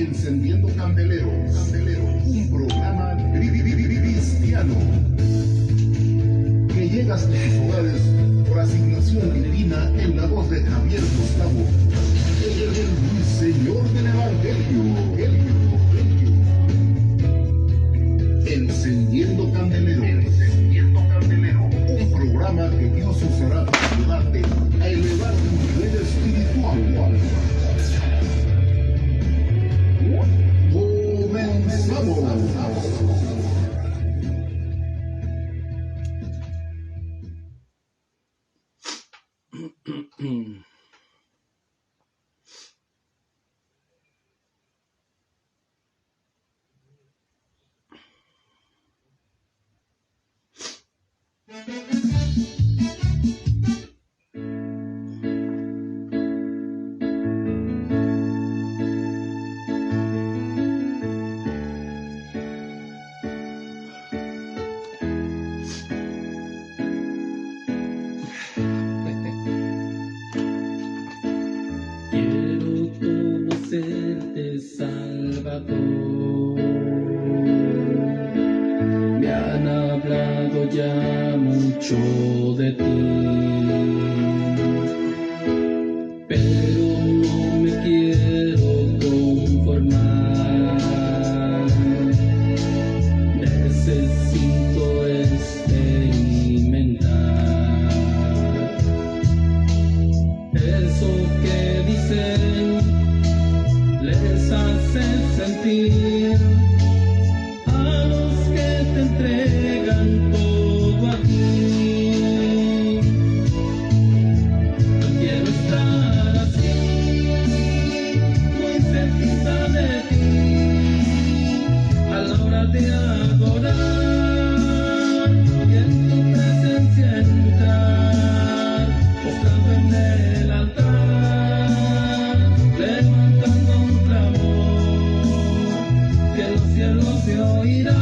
Encendiendo Candeleros, un programa cristiano que llega hasta sus hogares por asignación divina en la voz de Javier Gustavo, el Señor del Evangelio. Encendiendo Candeleros, un programa que Dios usará para ayudarte a elevar tu nivel espiritual. Comenzamos. Se oirá.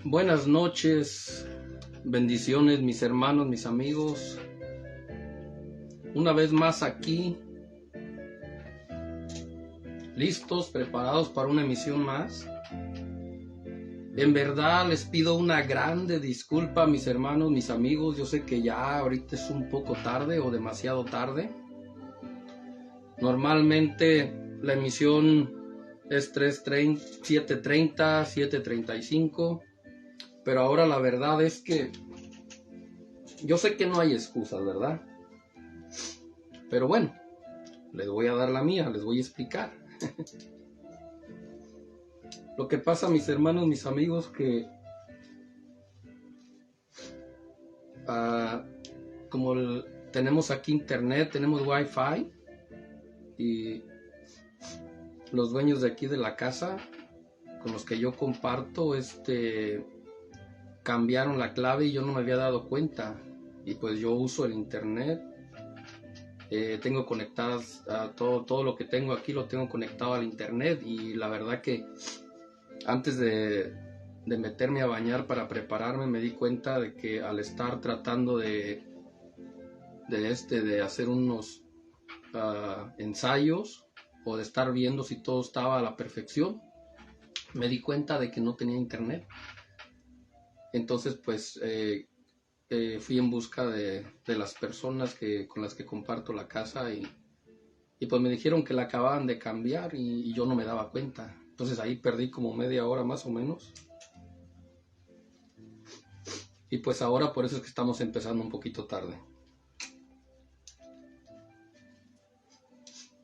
Buenas noches, bendiciones mis hermanos, mis amigos. Una vez más aquí, listos, preparados para una emisión más. En verdad les pido una grande disculpa, mis hermanos, mis amigos. Yo sé que ya ahorita es un poco tarde o demasiado tarde. Normalmente la emisión es 7:30, 7:35. Pero ahora la verdad es que yo sé que no hay excusas, ¿verdad? Pero bueno, les voy a dar la mía, les voy a explicar. Lo que pasa, mis hermanos, mis amigos, que como tenemos aquí internet, tenemos wifi, y los dueños de aquí de la casa con los que yo comparto cambiaron la clave y yo no me había dado cuenta. Y pues yo uso el internet, tengo conectadas todo lo que tengo aquí, lo tengo conectado al internet. Y la verdad que antes de meterme a bañar para prepararme, me di cuenta de que al estar tratando de hacer unos ensayos, o de estar viendo si todo estaba a la perfección, me di cuenta de que no tenía internet. Entonces pues fui en busca de las personas con las que comparto la casa, y pues me dijeron que la acababan de cambiar y yo no me daba cuenta. Entonces ahí perdí como media hora más o menos. Y pues ahora por eso es que estamos empezando un poquito tarde.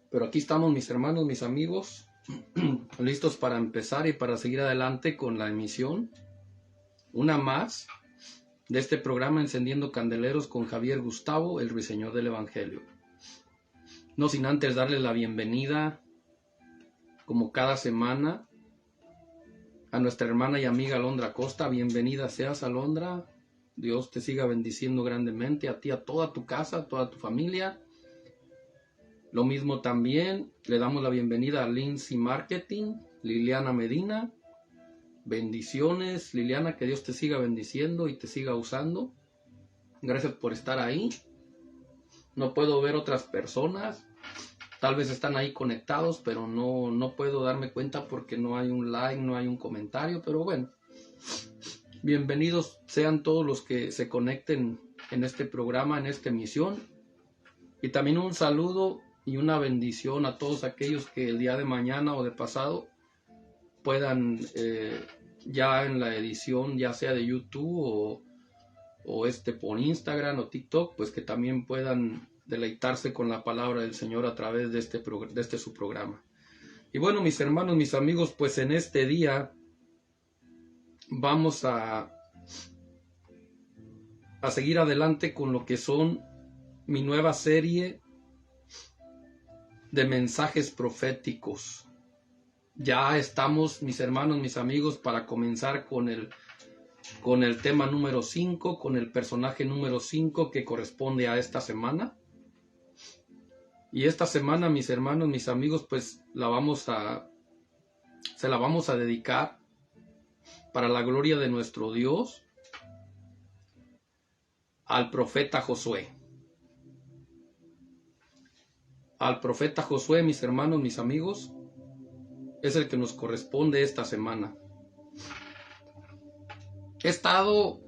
Pero aquí estamos, mis hermanos, mis amigos, listos para empezar y para seguir adelante con la emisión. Una más de este programa Encendiendo Candeleros con Javier Gustavo, el ruiseñor del Evangelio. No sin antes darle la bienvenida, como cada semana, a nuestra hermana y amiga Alondra Costa. Bienvenida seas, Alondra. Dios te siga bendiciendo grandemente, a ti, a toda tu casa, a toda tu familia. Lo mismo también le damos la bienvenida a Lindsay Marketing, Liliana Medina. Bendiciones, Liliana, que Dios te siga bendiciendo y te siga usando. Gracias por estar ahí. No puedo ver otras personas, tal vez están ahí conectados, pero no puedo darme cuenta porque no hay un like, no hay un comentario. Pero bueno, bienvenidos sean todos los que se conecten en este programa, en esta emisión. Y también un saludo y una bendición a todos aquellos que el día de mañana o de pasado puedan ya en la edición, ya sea de YouTube o por Instagram o TikTok, pues que también puedan deleitarse con la palabra del Señor a través de este su programa. Y bueno, mis hermanos, mis amigos, pues en este día vamos a seguir adelante con lo que son mi nueva serie de mensajes proféticos. Ya estamos, mis hermanos, mis amigos, para comenzar con el tema número 5, con el personaje número 5 que corresponde a esta semana. Y esta semana, mis hermanos, mis amigos, pues se la vamos a dedicar para la gloria de nuestro Dios al profeta Josué. Al profeta Josué, mis hermanos, mis amigos, es el que nos corresponde esta semana. He estado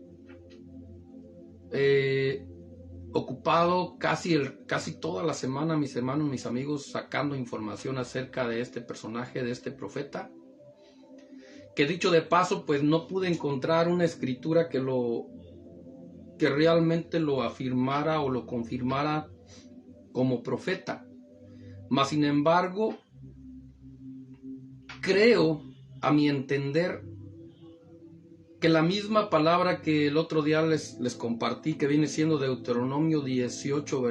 ocupado casi toda la semana, mis hermanos, mis amigos, sacando información acerca de este personaje, de este profeta, que dicho de paso, pues no pude encontrar una escritura que realmente lo afirmara o lo confirmara como profeta. Mas sin embargo, creo, a mi entender, que la misma palabra que el otro día les compartí, que viene siendo Deuteronomio 18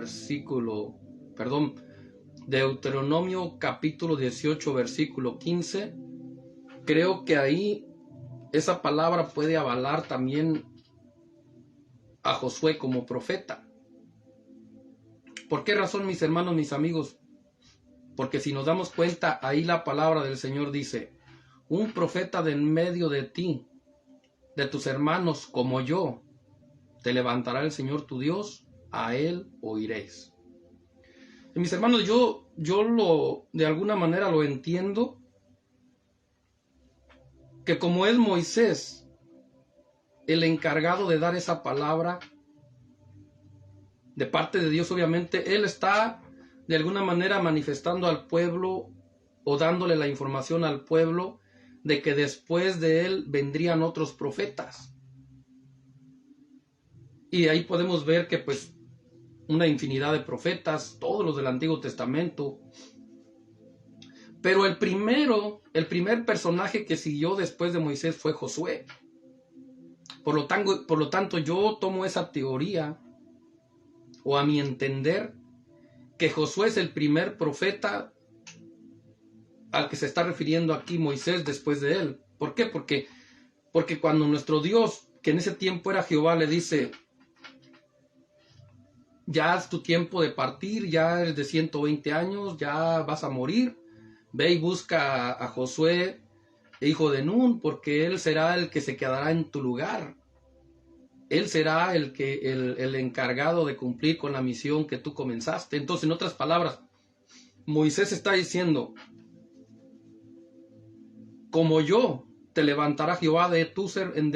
Deuteronomio capítulo 18 versículo 15, creo que ahí esa palabra puede avalar también a Josué como profeta. ¿Por qué razón, mis hermanos, mis amigos? Porque si nos damos cuenta, ahí la palabra del Señor dice: un profeta de en medio de ti de tus hermanos como yo, te levantará el Señor tu Dios, a Él oiréis. Y mis hermanos, yo de alguna manera lo entiendo, que como es Moisés el encargado de dar esa palabra de parte de Dios, obviamente, él está de alguna manera manifestando al pueblo o dándole la información al pueblo de que después de él vendrían otros profetas. Y ahí podemos ver que pues una infinidad de profetas, todos los del Antiguo Testamento. Pero el primer personaje que siguió después de Moisés fue Josué. Por lo tanto, yo tomo esa teoría, o a mi entender, que Josué es el primer profeta al que se está refiriendo aquí Moisés después de él. ¿Por qué? Porque cuando nuestro Dios, que en ese tiempo era Jehová, le dice: ya es tu tiempo de partir, ya eres de 120 años, ya vas a morir, ve y busca a Josué, hijo de Nun, porque él será el que se quedará en tu lugar. Él será el encargado de cumplir con la misión que tú comenzaste. Entonces, en otras palabras, Moisés está diciendo: como yo, te levantará Jehová de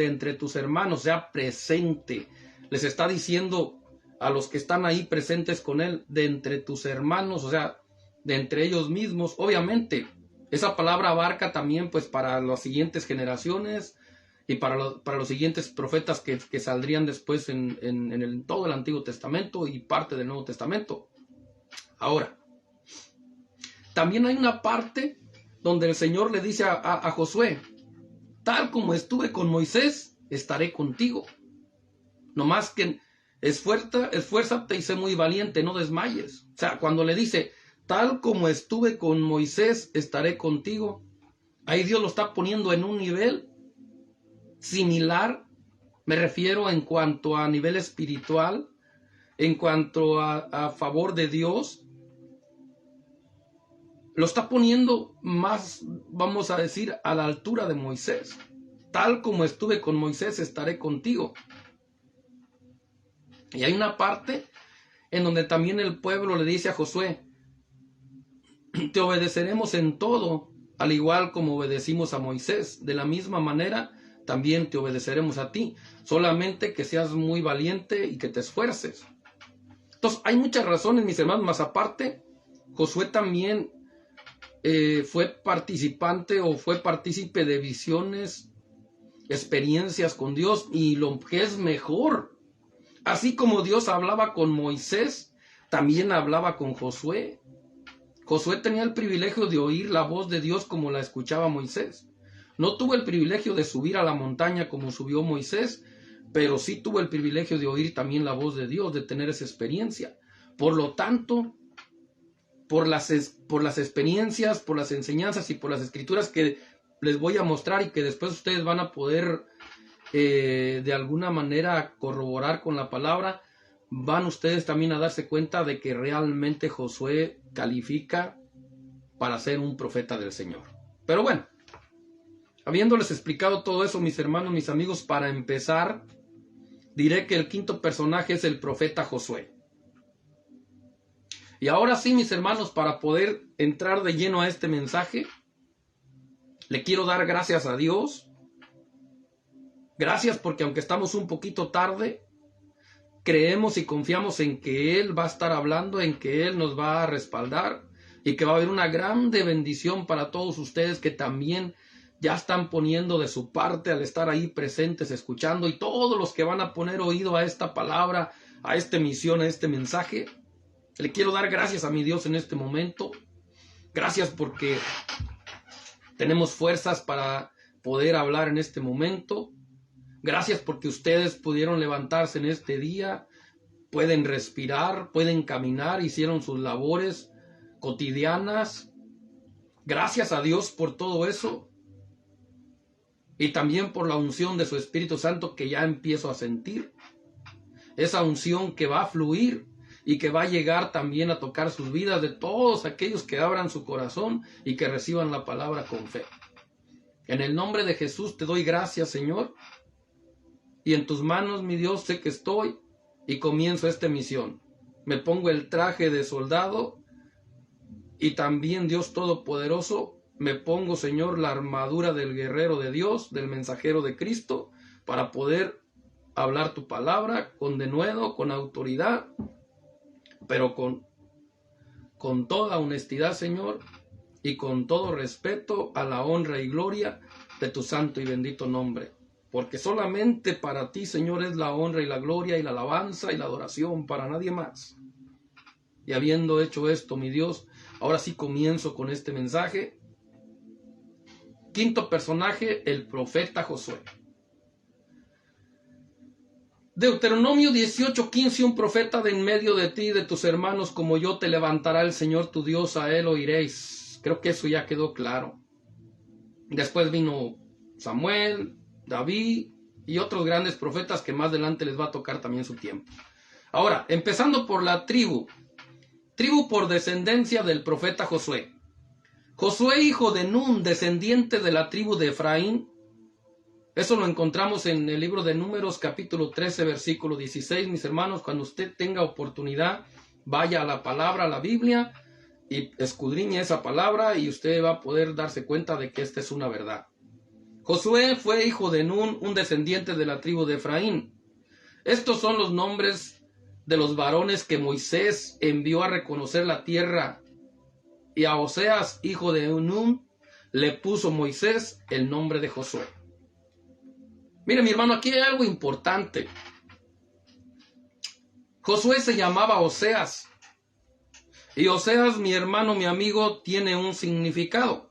entre tus hermanos, sea presente. Les está diciendo a los que están ahí presentes con él, de entre tus hermanos, o sea, de entre ellos mismos. Obviamente, esa palabra abarca también pues para las siguientes generaciones y para los siguientes profetas que saldrían después en todo el Antiguo Testamento y parte del Nuevo Testamento. Ahora, también hay una parte donde el Señor le dice a Josué: tal como estuve con Moisés, estaré contigo. No más que esfuérzate y sé muy valiente, no desmayes. O sea, cuando le dice: tal como estuve con Moisés, estaré contigo, ahí Dios lo está poniendo en un nivel similar, me refiero en cuanto a nivel espiritual, en cuanto a favor de Dios, lo está poniendo más, vamos a decir, a la altura de Moisés. Tal como estuve con Moisés, estaré contigo. Y hay una parte en donde también el pueblo le dice a Josué: te obedeceremos en todo, al igual como obedecimos a Moisés. De la misma manera, también te obedeceremos a ti. Solamente que seas muy valiente y que te esfuerces. Entonces, hay muchas razones, mis hermanos, más aparte, Josué también fue participante o fue partícipe de visiones, experiencias con Dios, y lo que es mejor, así como Dios hablaba con Moisés, también hablaba con Josué. Josué tenía el privilegio de oír la voz de Dios como la escuchaba Moisés. No tuvo el privilegio de subir a la montaña como subió Moisés, pero sí tuvo el privilegio de oír también la voz de Dios, de tener esa experiencia. Por lo tanto, por las experiencias, por las enseñanzas y por las escrituras que les voy a mostrar y que después ustedes van a poder de alguna manera corroborar con la palabra, van ustedes también a darse cuenta de que realmente Josué califica para ser un profeta del Señor. Pero bueno, habiéndoles explicado todo eso, mis hermanos, mis amigos, para empezar, diré que el quinto personaje es el profeta Josué. Y ahora sí, mis hermanos, para poder entrar de lleno a este mensaje, le quiero dar gracias a Dios. Gracias porque aunque estamos un poquito tarde, creemos y confiamos en que Él va a estar hablando, en que Él nos va a respaldar y que va a haber una grande bendición para todos ustedes que también ya están poniendo de su parte al estar ahí presentes, escuchando, y todos los que van a poner oído a esta palabra, a esta emisión, a este mensaje. Le quiero dar gracias a mi Dios en este momento. Gracias porque tenemos fuerzas para poder hablar en este momento. Gracias porque ustedes pudieron levantarse en este día, pueden respirar, pueden caminar, hicieron sus labores cotidianas. Gracias a Dios por todo eso. Y también por la unción de su Espíritu Santo que ya empiezo a sentir. Esa unción que va a fluir y que va a llegar también a tocar sus vidas de todos aquellos que abran su corazón y que reciban la palabra con fe. En el nombre de Jesús te doy gracias, Señor, y en tus manos, mi Dios, sé que estoy y comienzo esta misión. Me pongo el traje de soldado y también, Dios Todopoderoso, me pongo, Señor, la armadura del guerrero de Dios, del mensajero de Cristo, para poder hablar tu palabra con denuedo, con autoridad, pero con toda honestidad, Señor, y con todo respeto a la honra y gloria de tu santo y bendito nombre. Porque solamente para ti, Señor, es la honra y la gloria y la alabanza y la adoración, para nadie más. Y habiendo hecho esto, mi Dios, ahora sí comienzo con este mensaje. Quinto personaje, el profeta Josué. Deuteronomio 18:15, un profeta de en medio de ti y de tus hermanos como yo te levantará el Señor tu Dios, a él oiréis. Creo que eso ya quedó claro. Después vino Samuel, David y otros grandes profetas que más adelante les va a tocar también su tiempo. Ahora, empezando por la tribu por descendencia del profeta Josué. Josué, hijo de Nun, descendiente de la tribu de Efraín. Eso lo encontramos en el libro de Números, capítulo 13, versículo 16. Mis hermanos, cuando usted tenga oportunidad, vaya a la palabra, a la Biblia, y escudriñe esa palabra, y usted va a poder darse cuenta de que esta es una verdad. Josué fue hijo de Nun, un descendiente de la tribu de Efraín. Estos son los nombres de los varones que Moisés envió a reconocer la tierra. Y a Oseas, hijo de Nun, le puso Moisés el nombre de Josué. Mire, mi hermano, aquí hay algo importante. Josué se llamaba Oseas. Y Oseas, mi hermano, mi amigo, tiene un significado.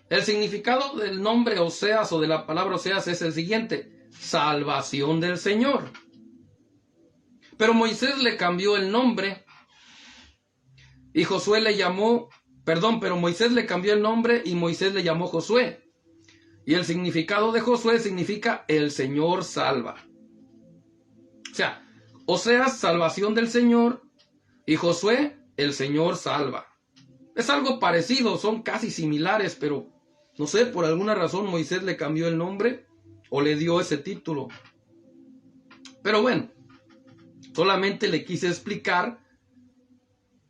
El significado del nombre Oseas o de la palabra Oseas es el siguiente: salvación del Señor. Pero Moisés le cambió el nombre y Josué le llamó, pero Moisés le cambió el nombre y Moisés le llamó Josué. Y el significado de Josué significa el Señor salva. O sea, Oseas, salvación del Señor, y Josué, el Señor salva. Es algo parecido, son casi similares, pero no sé, por alguna razón Moisés le cambió el nombre o le dio ese título. Pero bueno, solamente le quise explicar,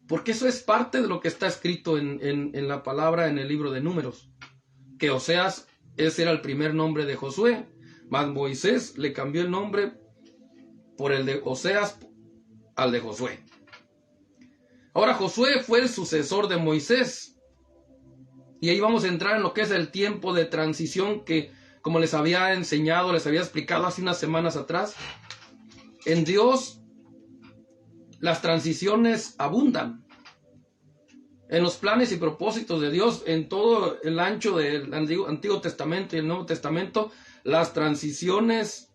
porque eso es parte de lo que está escrito en la palabra en el libro de Números, que Oseas, ese era el primer nombre de Josué, mas Moisés le cambió el nombre por el de Oseas al de Josué. Ahora, Josué fue el sucesor de Moisés. Y ahí vamos a entrar en lo que es el tiempo de transición que, como les había enseñado, les había explicado hace unas semanas atrás. En Dios, las transiciones abundan. En los planes y propósitos de Dios, en todo el ancho del Antiguo Testamento y el Nuevo Testamento, las transiciones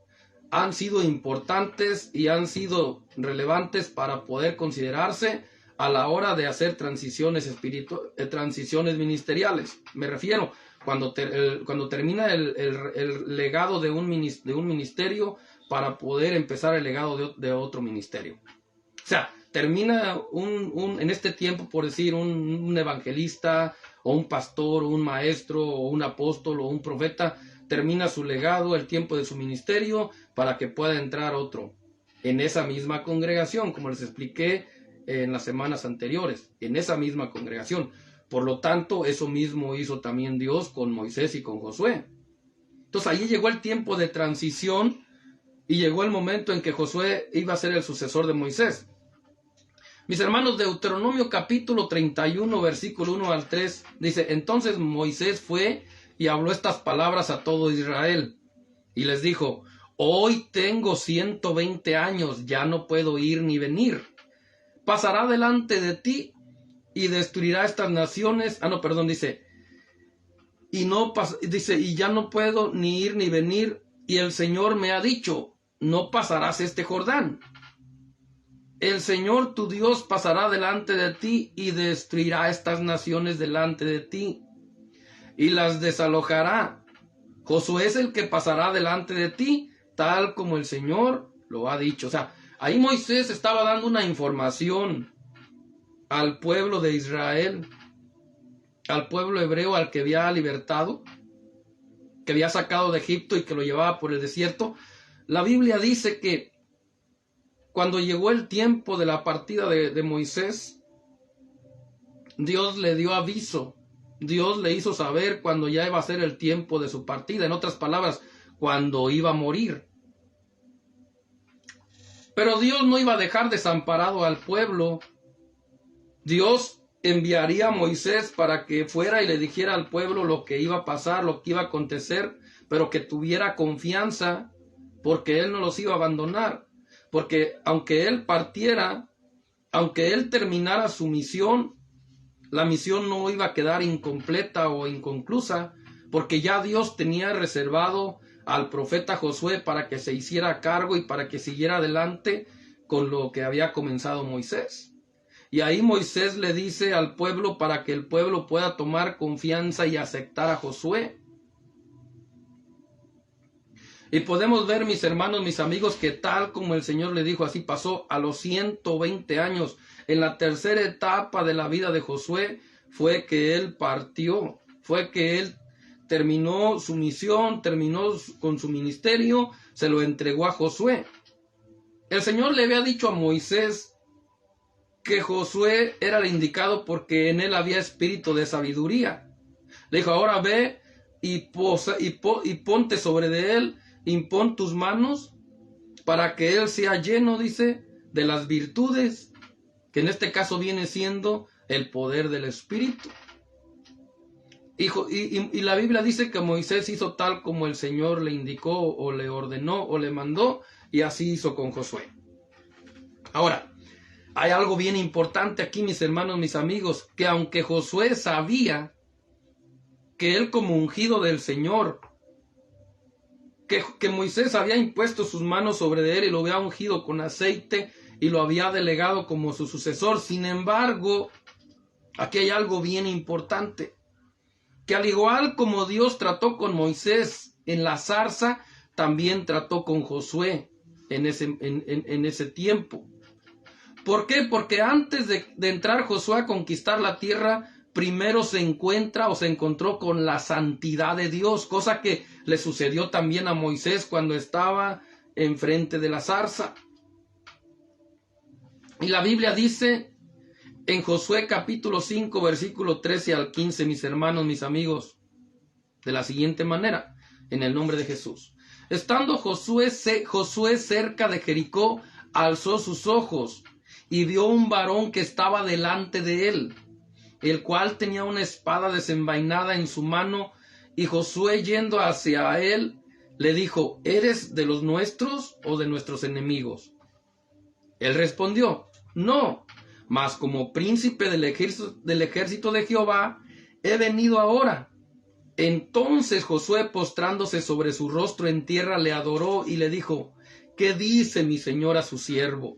han sido importantes y han sido relevantes para poder considerarse a la hora de hacer transiciones transiciones ministeriales. Me refiero cuando termina el legado de un ministerio para poder empezar el legado de otro ministerio. O sea, termina en este tiempo, por decir, un evangelista o un pastor o un maestro o un apóstol o un profeta, termina su legado, el tiempo de su ministerio, para que pueda entrar otro en esa misma congregación, como les expliqué en las semanas anteriores, en esa misma congregación. Por lo tanto, eso mismo hizo también Dios con Moisés y con Josué. Entonces, allí llegó el tiempo de transición y llegó el momento en que Josué iba a ser el sucesor de Moisés. Mis hermanos, Deuteronomio capítulo 31, versículo 1 al 3, dice: entonces Moisés fue y habló estas palabras a todo Israel, y les dijo: hoy tengo 120 años, ya no puedo ir ni venir. Pasará delante de ti y destruirá estas naciones. Y ya no puedo ni ir ni venir, y el Señor me ha dicho: no pasarás este Jordán. El Señor tu Dios pasará delante de ti y destruirá estas naciones delante de ti y las desalojará. Josué es el que pasará delante de ti, tal como el Señor lo ha dicho. O sea, ahí Moisés estaba dando una información al pueblo de Israel, al pueblo hebreo al que había libertado, que había sacado de Egipto y que lo llevaba por el desierto. La Biblia dice que cuando llegó el tiempo de la partida de Moisés, Dios le dio aviso. Dios le hizo saber cuando ya iba a ser el tiempo de su partida. En otras palabras, cuando iba a morir. Pero Dios no iba a dejar desamparado al pueblo. Dios enviaría a Moisés para que fuera y le dijera al pueblo lo que iba a pasar, lo que iba a acontecer, pero que tuviera confianza, porque Él no los iba a abandonar. Porque aunque Él partiera, aunque Él terminara su misión, la misión no iba a quedar incompleta o inconclusa, porque ya Dios tenía reservado al profeta Josué para que se hiciera cargo y para que siguiera adelante con lo que había comenzado Moisés. Y ahí Moisés le dice al pueblo para que el pueblo pueda tomar confianza y aceptar a Josué. Y podemos ver, mis hermanos, mis amigos, que tal como el Señor le dijo, así pasó. A los 120 años, en la tercera etapa de la vida de Josué, fue que él partió, fue que él terminó su misión, terminó con su ministerio, se lo entregó a Josué. El Señor le había dicho a Moisés que Josué era el indicado porque en él había espíritu de sabiduría. Le dijo, ahora ve y ponte sobre de él, impón tus manos para que él sea lleno, dice, de las virtudes, que en este caso viene siendo el poder del Espíritu. Y la Biblia dice que Moisés hizo tal como el Señor le indicó o le ordenó o le mandó, y así hizo con Josué. Ahora, hay algo bien importante aquí, mis hermanos, mis amigos, que aunque Josué sabía que él como ungido del Señor, que Moisés había impuesto sus manos sobre él y lo había ungido con aceite y lo había delegado como su sucesor. Sin embargo, aquí hay algo bien importante, que al igual como Dios trató con Moisés en la zarza, también trató con Josué en ese tiempo. ¿Por qué? Porque antes de entrar Josué a conquistar la tierra, primero se encontró con la santidad de Dios, cosa que le sucedió también a Moisés cuando estaba enfrente de la zarza. Y la Biblia dice en Josué capítulo 5, versículo 13 al 15, mis hermanos, mis amigos, de la siguiente manera, en el nombre de Jesús. Estando Josué cerca de Jericó, alzó sus ojos y vio un varón que estaba delante de él, el cual tenía una espada desenvainada en su mano, y Josué, yendo hacia él, le dijo, ¿eres de los nuestros o de nuestros enemigos? Él respondió, no, mas como príncipe del ejército de Jehová, he venido ahora. Entonces Josué, postrándose sobre su rostro en tierra, le adoró y le dijo, ¿qué dice mi señor a su siervo?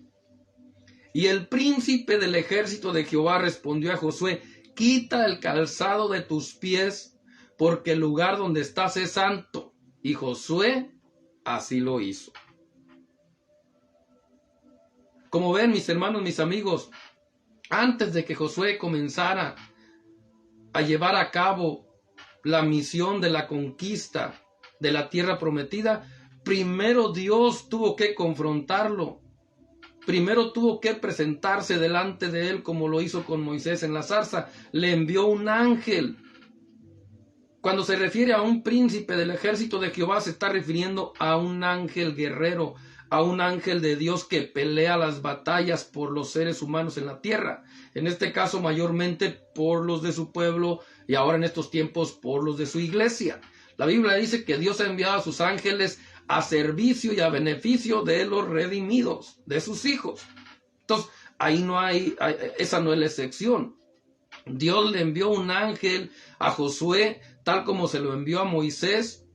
Y el príncipe del ejército de Jehová respondió a Josué, quita el calzado de tus pies, porque el lugar donde estás es santo. Y Josué así lo hizo. Como ven, mis hermanos, mis amigos, antes de que Josué comenzara a llevar a cabo la misión de la conquista de la tierra prometida, primero Dios tuvo que confrontarlo. Primero tuvo que presentarse delante de él como lo hizo con Moisés en la zarza. Le envió un ángel. Cuando se refiere a un príncipe del ejército de Jehová, se está refiriendo a un ángel guerrero, a un ángel de Dios que pelea las batallas por los seres humanos en la tierra. En este caso, mayormente por los de su pueblo y ahora en estos tiempos por los de su iglesia. La Biblia dice que Dios ha enviado a sus ángeles a servicio y a beneficio de los redimidos, de sus hijos. Entonces, esa no es la excepción. Dios le envió un ángel a Josué, tal como se lo envió a Moisés,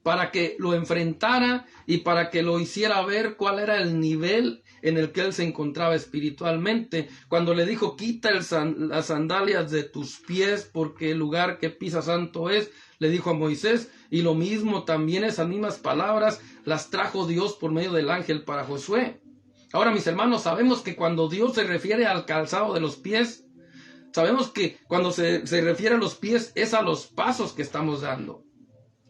para que lo enfrentara y para que lo hiciera ver cuál era el nivel en el que él se encontraba espiritualmente. Cuando le dijo, quita las sandalias de tus pies, porque el lugar que pisa santo es, le dijo a Moisés, y lo mismo también, esas mismas palabras las trajo Dios por medio del ángel para Josué. Ahora, mis hermanos, sabemos que cuando Dios se refiere al calzado de los pies, sabemos que cuando se refiere a los pies es a los pasos que estamos dando.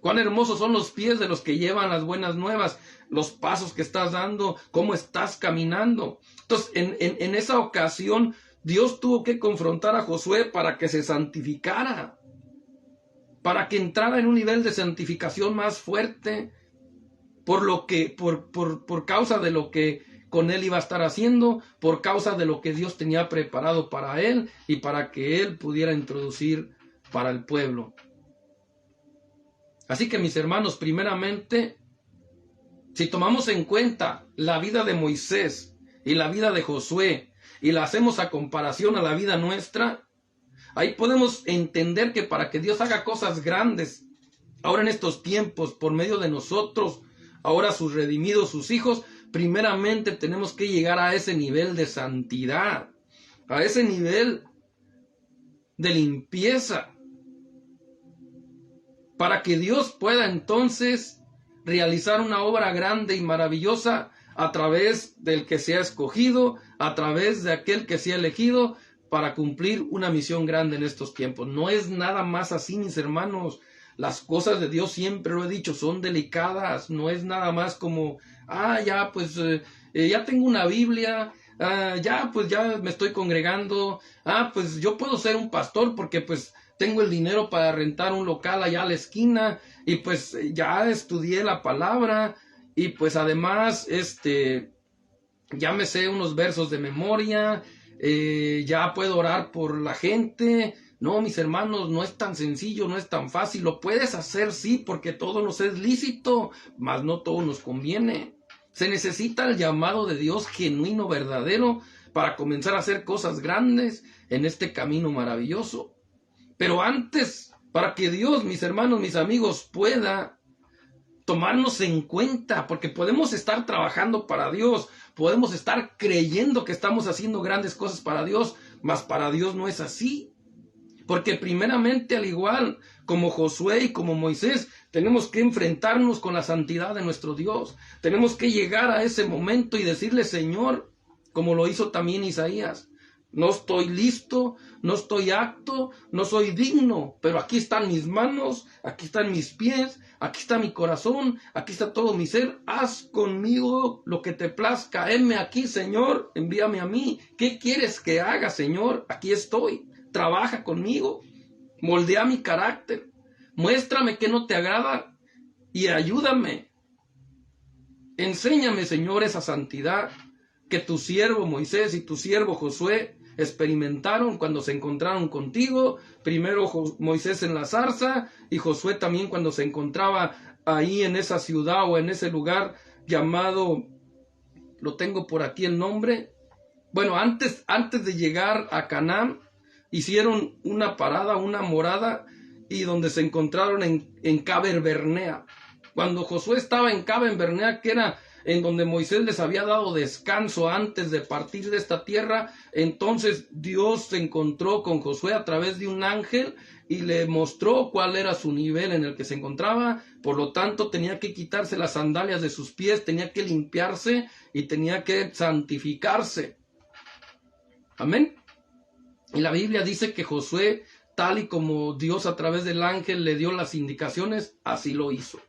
Cuán hermosos son los pies de los que llevan las buenas nuevas, los pasos que estás dando, cómo estás caminando. Entonces, en esa ocasión, Dios tuvo que confrontar a Josué para que se santificara, para que entrara en un nivel de santificación más fuerte, por causa de lo que con él iba a estar haciendo, por causa de lo que Dios tenía preparado para él y para que él pudiera introducir para el pueblo. Así que, mis hermanos, primeramente, si tomamos en cuenta la vida de Moisés y la vida de Josué y la hacemos a comparación a la vida nuestra, ahí podemos entender que para que Dios haga cosas grandes ahora en estos tiempos por medio de nosotros, ahora sus redimidos, sus hijos, primeramente tenemos que llegar a ese nivel de santidad, a ese nivel de limpieza, para que Dios pueda entonces realizar una obra grande y maravillosa a través del que se ha escogido, a través de aquel que se ha elegido para cumplir una misión grande en estos tiempos. No es nada más así, mis hermanos. Las cosas de Dios, siempre lo he dicho, son delicadas. No es nada más como, ya tengo una Biblia, ya me estoy congregando, pues yo puedo ser un pastor porque pues tengo el dinero para rentar un local allá a la esquina y pues ya estudié la palabra y pues además ya me sé unos versos de memoria, ya puedo orar por la gente. No, mis hermanos, no es tan sencillo, no es tan fácil. Lo puedes hacer, sí, porque todo nos es lícito, mas no todo nos conviene. Se necesita el llamado de Dios genuino, verdadero, para comenzar a hacer cosas grandes en este camino maravilloso. Pero antes, para que Dios, mis hermanos, mis amigos, pueda tomarnos en cuenta, porque podemos estar trabajando para Dios, podemos estar creyendo que estamos haciendo grandes cosas para Dios, mas para Dios no es así. Porque primeramente, al igual como Josué y como Moisés, tenemos que enfrentarnos con la santidad de nuestro Dios. Tenemos que llegar a ese momento y decirle, Señor, como lo hizo también Isaías, no estoy listo, no estoy apto, no soy digno, pero aquí están mis manos, aquí están mis pies, aquí está mi corazón, aquí está todo mi ser. Haz conmigo lo que te plazca. Heme aquí, Señor, envíame a mí. ¿Qué quieres que haga, Señor? Aquí estoy. Trabaja conmigo, moldea mi carácter, muéstrame qué no te agrada y ayúdame. Enséñame, Señor, esa santidad que tu siervo Moisés y tu siervo Josué experimentaron cuando se encontraron contigo. Primero Moisés en la zarza y Josué también cuando se encontraba ahí en esa ciudad o en ese lugar llamado, lo tengo por aquí el nombre. Bueno, antes de llegar a Canaán, hicieron una parada, una morada, y donde se encontraron en Caber Bernea. Cuando Josué estaba en Caber Bernea, que era en donde Moisés les había dado descanso antes de partir de esta tierra, entonces Dios se encontró con Josué a través de un ángel y le mostró cuál era su nivel en el que se encontraba. Por lo tanto, tenía que quitarse las sandalias de sus pies, tenía que limpiarse y tenía que santificarse. Amén. Y la Biblia dice que Josué, tal y como Dios a través del ángel le dio las indicaciones, así lo hizo.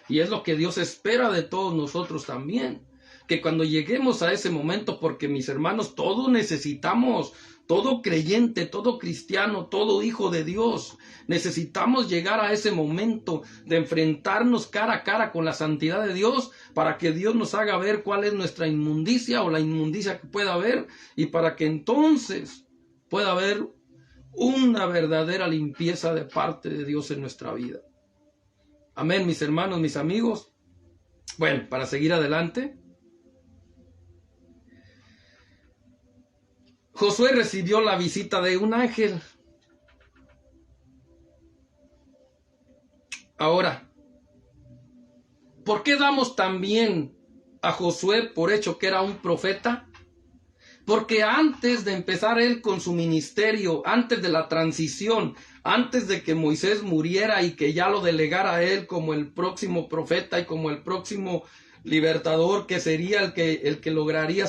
Y es lo que Dios espera de todos nosotros también. Que cuando lleguemos a ese momento, porque mis hermanos, todos necesitamos, todo creyente, todo cristiano, todo hijo de Dios, necesitamos llegar a ese momento de enfrentarnos cara a cara con la santidad de Dios, para que Dios nos haga ver cuál es nuestra inmundicia o la inmundicia que pueda haber, y para que entonces pueda haber una verdadera limpieza de parte de Dios en nuestra vida. Amén, mis hermanos, mis amigos. Bueno, para seguir adelante, Josué recibió la visita de un ángel. Ahora, ¿por qué damos también a Josué por hecho que era un profeta? Porque antes de empezar él con su ministerio, antes de la transición, antes de que Moisés muriera y que ya lo delegara a él como el próximo profeta y como el próximo libertador, que sería el que lograría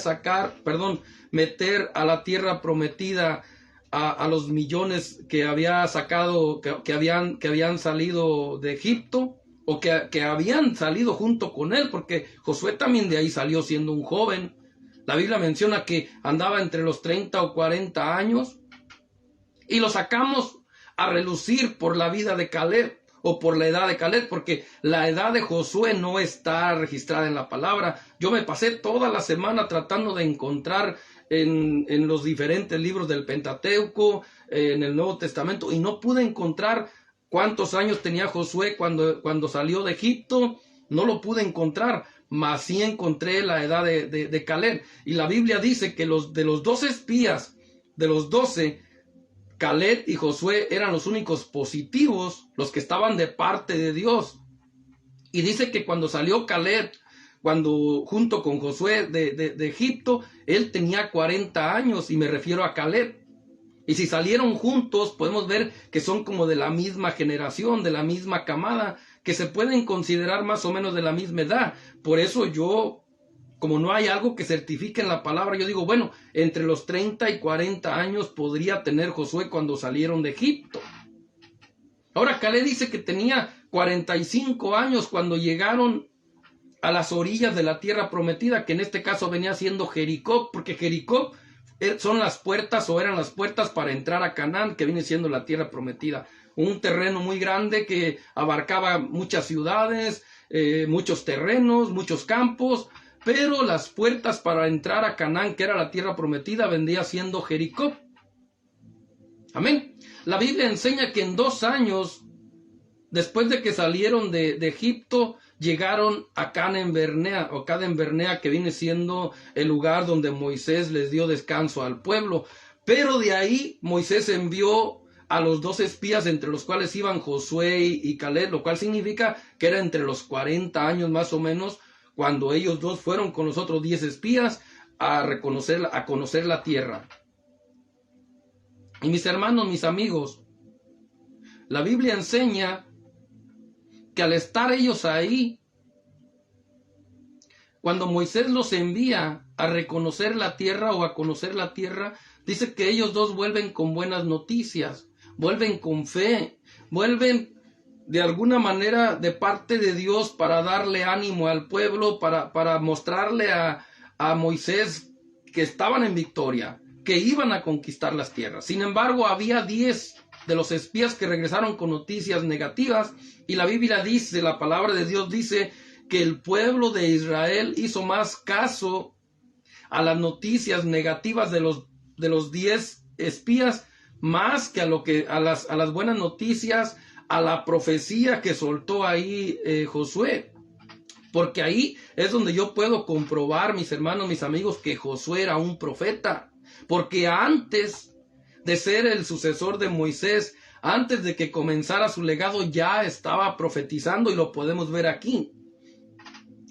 meter a la tierra prometida a los millones que había sacado, que habían salido de Egipto, o que habían salido junto con él, porque Josué también de ahí salió siendo un joven. La Biblia menciona que andaba entre los 30 o 40 años, y lo sacamos a relucir por la vida de Caleb, o por la edad de Caleb, porque la edad de Josué no está registrada en la palabra. Yo me pasé toda la semana tratando de encontrar en los diferentes libros del Pentateuco, en el Nuevo Testamento, y no pude encontrar cuántos años tenía Josué cuando salió de Egipto. No lo pude encontrar, mas sí encontré la edad de Caleb. Y la Biblia dice que de los 12 espías, de los 12, Caleb y Josué eran los únicos positivos, los que estaban de parte de Dios. Y dice que cuando salió Caleb, junto con Josué de Egipto, él tenía 40 años, y me refiero a Caleb. Y si salieron juntos, podemos ver que son como de la misma generación, de la misma camada, que se pueden considerar más o menos de la misma edad. Por eso yo, como no hay algo que certifique en la palabra, yo digo, bueno, entre los 30 y 40 años podría tener Josué cuando salieron de Egipto. Ahora Caleb dice que tenía 45 años cuando llegaron a las orillas de la tierra prometida, que en este caso venía siendo Jericó, porque Jericó son las puertas, o eran las puertas para entrar a Canaán, que viene siendo la tierra prometida. Un terreno muy grande que abarcaba muchas ciudades, muchos terrenos, muchos campos, pero las puertas para entrar a Canaán, que era la tierra prometida, vendría siendo Jericó. Amén. La Biblia enseña que en 2 años, después de que salieron de Egipto, llegaron a Cades-Barnea, o Cades-Barnea, que viene siendo el lugar donde Moisés les dio descanso al pueblo. Pero de ahí Moisés envió a los 2 espías, entre los cuales iban Josué y Caleb, lo cual significa que era entre los 40 años más o menos, cuando ellos 2 fueron con los otros 10 espías a conocer la tierra. Y mis hermanos, mis amigos, la Biblia enseña que al estar ellos ahí, cuando Moisés los envía a reconocer la tierra o a conocer la tierra, dice que ellos 2 vuelven con buenas noticias, vuelven con fe, vuelven de alguna manera de parte de Dios para darle ánimo al pueblo, para mostrarle a Moisés que estaban en victoria, que iban a conquistar las tierras. Sin embargo, había 10 de los espías que regresaron con noticias negativas, y la Biblia dice, la palabra de Dios dice, que el pueblo de Israel hizo más caso a las noticias negativas de los 10 espías, más que a las buenas noticias, a la profecía que soltó ahí Josué. Porque ahí es donde yo puedo comprobar, mis hermanos, mis amigos, que Josué era un profeta. Porque antes de ser el sucesor de Moisés, antes de que comenzara su legado, ya estaba profetizando, y lo podemos ver aquí.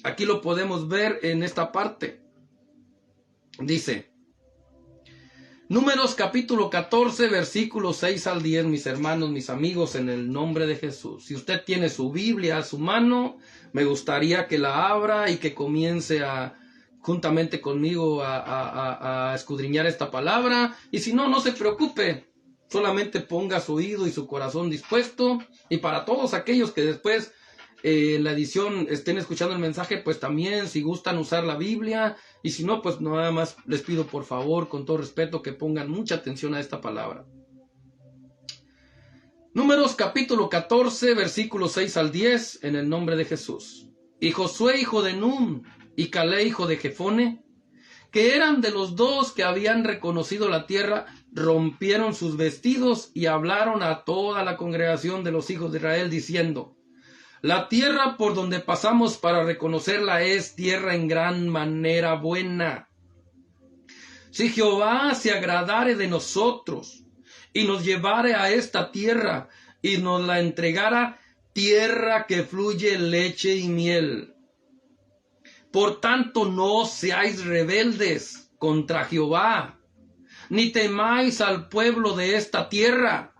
Aquí lo podemos ver en esta parte. Dice, Números capítulo 14, versículos 6 al 10, mis hermanos, mis amigos, en el nombre de Jesús. Si usted tiene su Biblia a su mano, me gustaría que la abra y que comience juntamente conmigo a escudriñar esta palabra. Y si no, no se preocupe, solamente ponga su oído y su corazón dispuesto. Y para todos aquellos que después en la edición estén escuchando el mensaje, pues también, si gustan usar la Biblia, y si no, pues nada más les pido por favor, con todo respeto, que pongan mucha atención a esta palabra. Números capítulo 14, versículos 6 al 10, en el nombre de Jesús. Y Josué, hijo de Nun, y Caleb, hijo de Jefone, que eran de los 2 que habían reconocido la tierra, rompieron sus vestidos y hablaron a toda la congregación de los hijos de Israel, diciendo: la tierra por donde pasamos para reconocerla es tierra en gran manera buena. Si Jehová se agradare de nosotros y nos llevare a esta tierra y nos la entregara, tierra que fluye leche y miel. Por tanto, no seáis rebeldes contra Jehová, ni temáis al pueblo de esta tierra,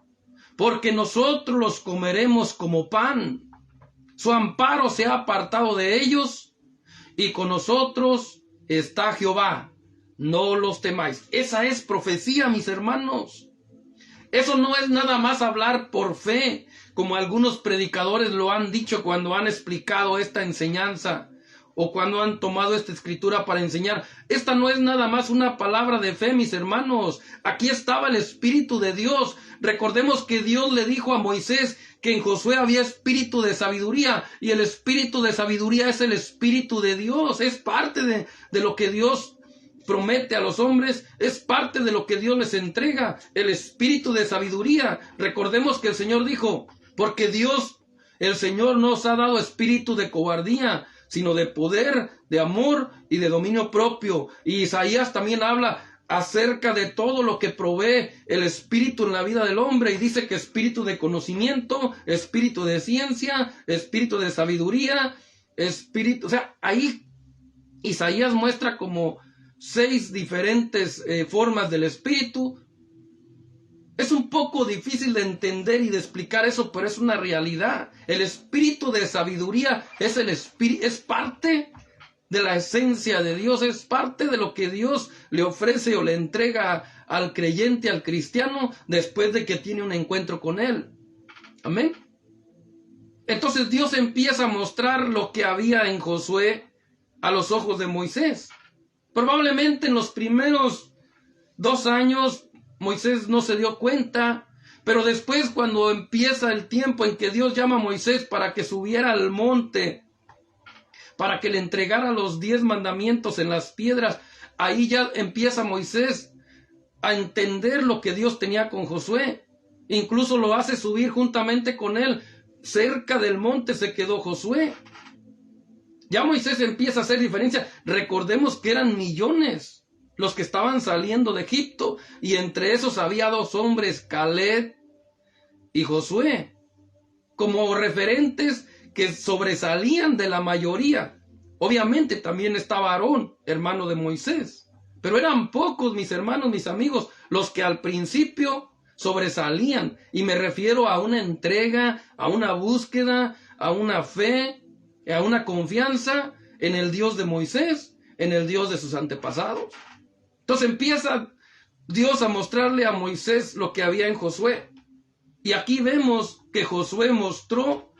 porque nosotros los comeremos como pan. Su amparo se ha apartado de ellos, y con nosotros está Jehová. No los temáis. Esa es profecía, mis hermanos. Eso no es nada más hablar por fe, como algunos predicadores lo han dicho cuando han explicado esta enseñanza o cuando han tomado esta escritura para enseñar. Esta no es nada más una palabra de fe, mis hermanos. Aquí estaba el Espíritu de Dios. Recordemos que Dios le dijo a Moisés que en Josué había espíritu de sabiduría, y el espíritu de sabiduría es el Espíritu de Dios. Es parte de lo que Dios promete a los hombres, es parte de lo que Dios les entrega, el espíritu de sabiduría. Recordemos que el Señor dijo, porque Dios, el Señor, nos ha dado espíritu de cobardía, sino de poder, de amor y de dominio propio. Y Isaías también habla acerca de todo lo que provee el espíritu en la vida del hombre, y dice que espíritu de conocimiento, espíritu de ciencia, espíritu de sabiduría, espíritu, o sea, ahí Isaías muestra como 6 diferentes formas del espíritu. Es un poco difícil de entender y de explicar eso, pero es una realidad. El espíritu de sabiduría es parte de la esencia de Dios, es parte de lo que Dios le ofrece o le entrega al creyente, al cristiano, después de que tiene un encuentro con Él. Amén. Entonces Dios empieza a mostrar lo que había en Josué a los ojos de Moisés. Probablemente en los primeros 2 años Moisés no se dio cuenta, pero después, cuando empieza el tiempo en que Dios llama a Moisés para que subiera al monte, para que le entregara los 10 mandamientos en las piedras, ahí ya empieza Moisés a entender lo que Dios tenía con Josué. Incluso lo hace subir juntamente con él. Cerca del monte se quedó Josué. Ya Moisés empieza a hacer diferencia. Recordemos que eran millones los que estaban saliendo de Egipto, y entre esos había 2 hombres, Caleb y Josué, como referentes que sobresalían de la mayoría. Obviamente también estaba Aarón, hermano de Moisés, pero eran pocos, mis hermanos, mis amigos, los que al principio sobresalían, y me refiero a una entrega, a una búsqueda, a una fe, a una confianza en el Dios de Moisés, en el Dios de sus antepasados. Entonces empieza Dios a mostrarle a Moisés lo que había en Josué. Y aquí vemos que Josué mostró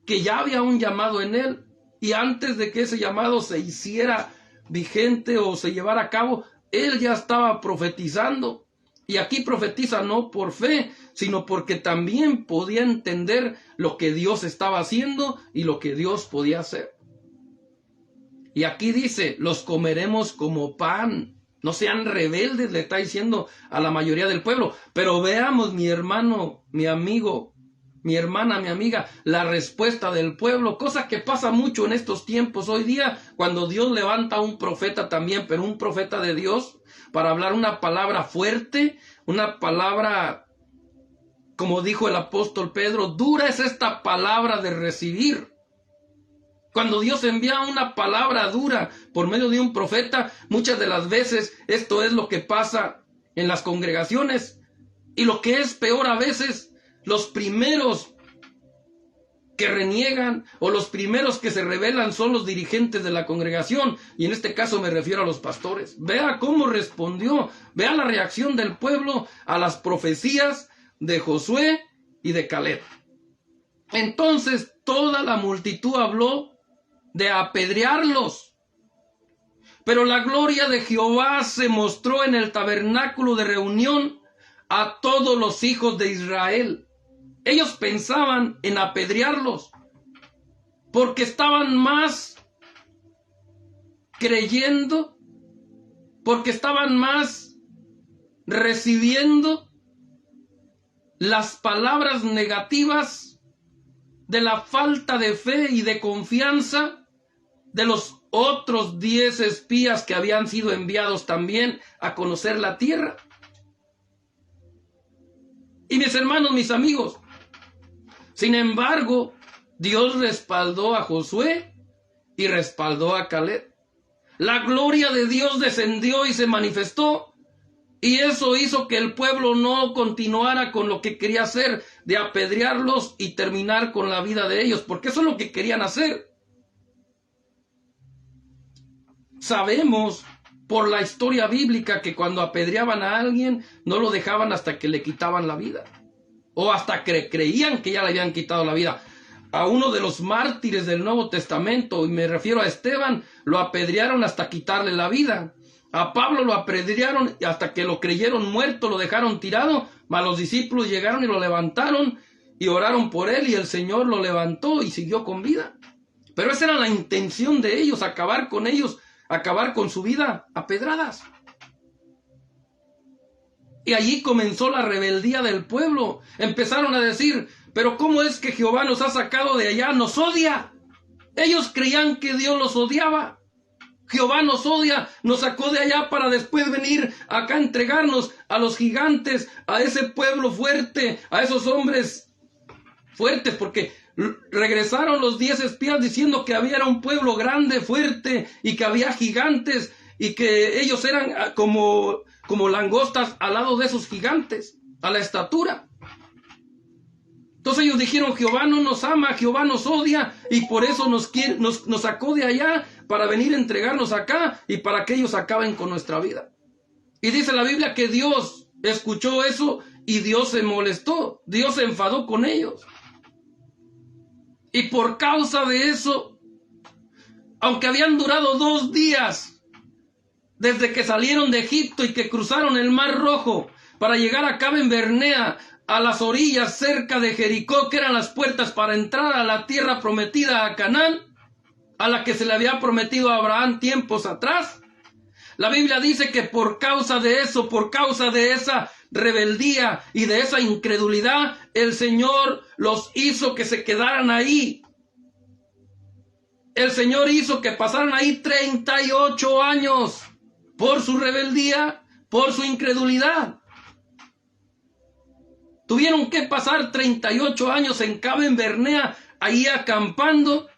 que ya había un llamado en él. Y antes de que ese llamado se hiciera vigente o se llevara a cabo, él ya estaba profetizando. Y aquí profetiza no por fe, sino porque también podía entender lo que Dios estaba haciendo y lo que Dios podía hacer. Y aquí dice, los comeremos como pan. No sean rebeldes, le está diciendo a la mayoría del pueblo. Pero veamos, mi hermano, mi amigo, mi hermana, mi amiga, la respuesta del pueblo, cosa que pasa mucho en estos tiempos hoy día, cuando Dios levanta a un profeta también, pero un profeta de Dios, para hablar una palabra fuerte, una palabra, como dijo el apóstol Pedro, dura es esta palabra de recibir. Cuando Dios envía una palabra dura por medio de un profeta, muchas de las veces esto es lo que pasa en las congregaciones. Y lo que es peor a veces, los primeros que reniegan o los primeros que se rebelan son los dirigentes de la congregación. Y en este caso me refiero a los pastores. Vea cómo respondió, vea la reacción del pueblo a las profecías de Josué y de Caleb. Entonces toda la multitud habló de apedrearlos. Pero la gloria de Jehová se mostró en el tabernáculo de reunión a todos los hijos de Israel. Ellos pensaban en apedrearlos porque estaban más creyendo, porque estaban más recibiendo las palabras negativas de la falta de fe y de confianza de los otros 10 espías que habían sido enviados también a conocer la tierra. Y mis hermanos, mis amigos, sin embargo, Dios respaldó a Josué y respaldó a Caleb. La gloria de Dios descendió y se manifestó, y eso hizo que el pueblo no continuara con lo que quería hacer, de apedrearlos y terminar con la vida de ellos, porque eso es lo que querían hacer. Sabemos por la historia bíblica que cuando apedreaban a alguien no lo dejaban hasta que le quitaban la vida. o hasta creían que ya le habían quitado la vida. A uno de los mártires del Nuevo Testamento, y me refiero a Esteban, lo apedrearon hasta quitarle la vida. A Pablo lo apedrearon hasta que lo creyeron muerto, lo dejaron tirado, mas los discípulos llegaron y lo levantaron y oraron por él, y el Señor lo levantó y siguió con vida. Pero esa era la intención de ellos, acabar con su vida a pedradas. Y allí comenzó la rebeldía del pueblo. Empezaron a decir: pero ¿cómo es que Jehová nos ha sacado de allá? Nos odia. Ellos creían que Dios los odiaba. Jehová nos odia, nos sacó de allá para después venir acá a entregarnos a los gigantes, a ese pueblo fuerte, a esos hombres fuertes, porque regresaron los 10 espías diciendo que había un pueblo grande, fuerte, y que había gigantes, y que ellos eran como langostas al lado de esos gigantes, a la estatura. Entonces ellos dijeron: Jehová no nos ama, Jehová nos odia, y por eso nos sacó de allá para venir a entregarnos acá y para que ellos acaben con nuestra vida. Y dice la Biblia que Dios escuchó eso y Dios se molestó, Dios se enfadó con ellos. Y por causa de eso, aunque habían durado 2 días desde que salieron de Egipto y que cruzaron el Mar Rojo para llegar a Cades Barnea, a las orillas cerca de Jericó, que eran las puertas para entrar a la tierra prometida a Canaán, a la que se le había prometido a Abraham tiempos atrás. La Biblia dice que por causa de eso, por causa de esa rebeldía y de esa incredulidad, el Señor los hizo que se quedaran ahí. El Señor hizo que pasaran ahí 38 años por su rebeldía, por su incredulidad. Tuvieron que pasar 38 años en Cades Barnea, ahí acampando.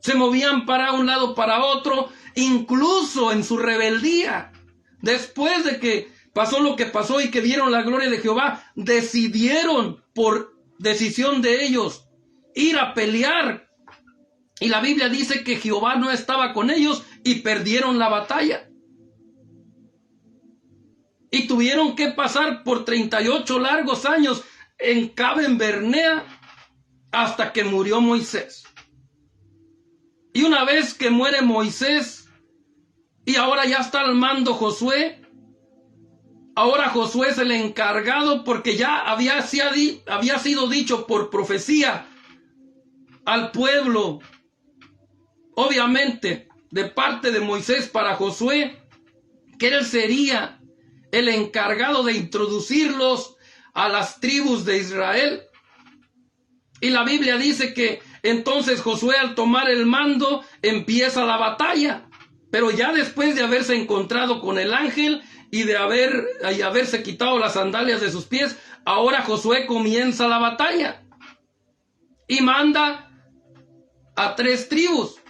Se movían para un lado, para otro, incluso en su rebeldía. Después de que pasó lo que pasó y que vieron la gloria de Jehová, decidieron, por decisión de ellos, ir a pelear. Y la Biblia dice que Jehová no estaba con ellos y perdieron la batalla. Y tuvieron que pasar por 38 largos años en Cades Barnea hasta que murió Moisés. Y una vez que muere Moisés, y ahora ya está al mando Josué, ahora Josué es el encargado, porque ya había sido dicho por profecía al pueblo, obviamente de parte de Moisés para Josué, que él sería el encargado de introducirlos a las tribus de Israel. Y la Biblia dice que entonces Josué, al tomar el mando, empieza la batalla. Pero ya después de haberse encontrado con el ángel y de haberse quitado las sandalias de sus pies, ahora Josué comienza la batalla. Y manda a 3 tribus.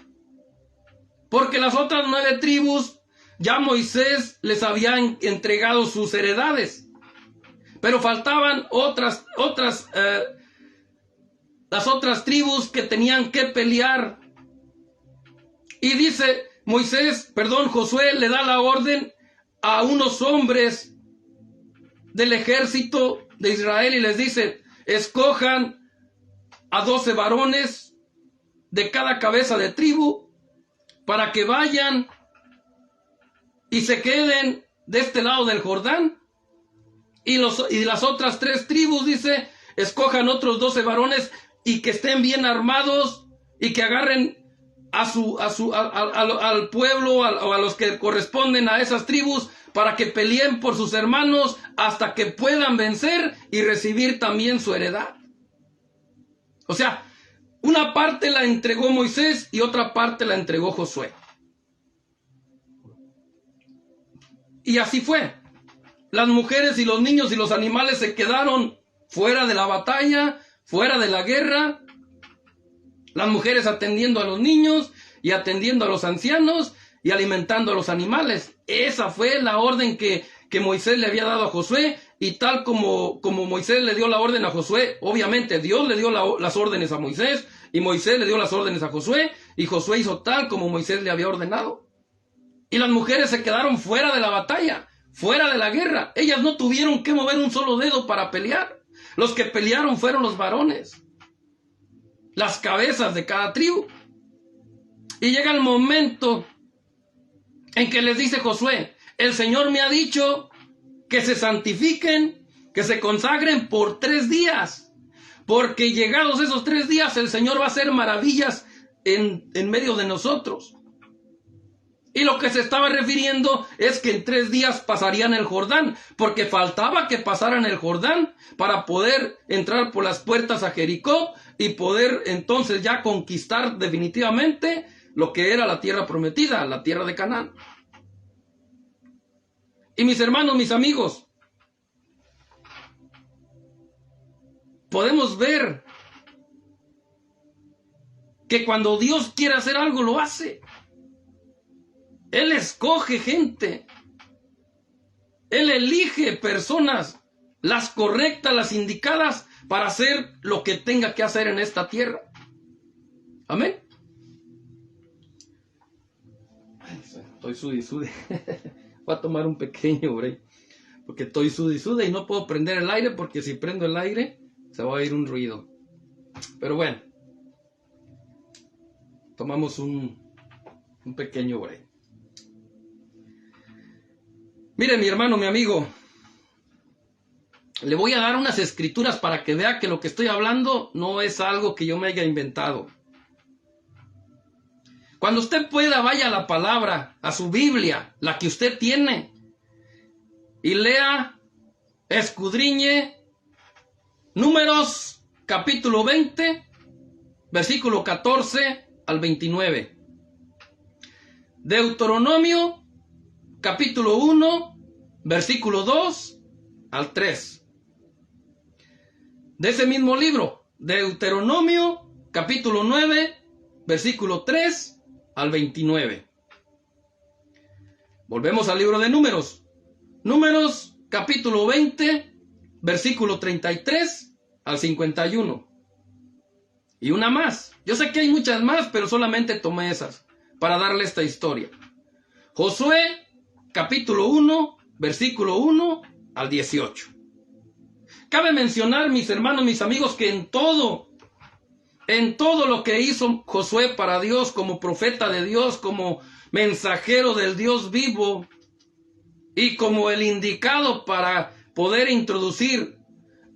Porque las otras 9 tribus, ya Moisés les había entregado sus heredades. Pero faltaban las otras tribus que tenían que pelear. Y dice Josué le da la orden a unos hombres del ejército de Israel y les dice: escojan a 12 varones de cada cabeza de tribu para que vayan y se queden de este lado del Jordán. Y las otras 3 tribus, dice, escojan otros 12 varones y que estén bien armados y que agarren al pueblo o a los que corresponden a esas tribus para que peleen por sus hermanos hasta que puedan vencer y recibir también su heredad. O sea, una parte la entregó Moisés y otra parte la entregó Josué. Y así fue. Las mujeres y los niños y los animales se quedaron fuera de la batalla, fuera de la guerra. Las mujeres atendiendo a los niños y atendiendo a los ancianos y alimentando a los animales. Esa fue la orden que Moisés le había dado a Josué, y tal como Moisés le dio la orden a Josué, obviamente Dios le dio las órdenes a Moisés, y Moisés le dio las órdenes a Josué, y Josué hizo tal como Moisés le había ordenado. Y las mujeres se quedaron fuera de la batalla, fuera de la guerra. Ellas no tuvieron que mover un solo dedo para pelear. Los que pelearon fueron los varones, las cabezas de cada tribu. Y llega el momento en que les dice Josué, el Señor me ha dicho que se santifiquen, que se consagren por 3 días, porque llegados esos 3 días el Señor va a hacer maravillas en medio de nosotros. Y lo que se estaba refiriendo es que en 3 días pasarían el Jordán, porque faltaba que pasaran el Jordán para poder entrar por las puertas a Jericó y poder entonces ya conquistar definitivamente lo que era la tierra prometida, la tierra de Canaán. Y mis hermanos, mis amigos, podemos ver que cuando Dios quiere hacer algo, lo hace. Él escoge gente. Él elige personas, las correctas, las indicadas, para hacer lo que tenga que hacer en esta tierra. Amén. Estoy sude. Voy a tomar un pequeño break, porque estoy sude y no puedo prender el aire, porque si prendo el aire se va a oír un ruido. Pero bueno, tomamos un pequeño break. Mire, mi hermano, mi amigo, le voy a dar unas escrituras para que vea que lo que estoy hablando no es algo que yo me haya inventado. Cuando usted pueda, vaya a la palabra, a su Biblia, la que usted tiene, y lea, escudriñe, Números, capítulo 20, versículo 14 al 29. Deuteronomio, capítulo 1, versículo 2 al 3. De ese mismo libro, Deuteronomio, capítulo 9, versículo 3 al 29. Volvemos al libro de Números. Números, capítulo 20, versículo 33 al 51. Y una más. Yo sé que hay muchas más, pero solamente tomé esas para darle esta historia. Josué, capítulo 1, versículo 1 al 18. Cabe mencionar, mis hermanos, mis amigos, que en todo lo que hizo Josué para Dios, como profeta de Dios, como mensajero del Dios vivo, y como el indicado para poder introducir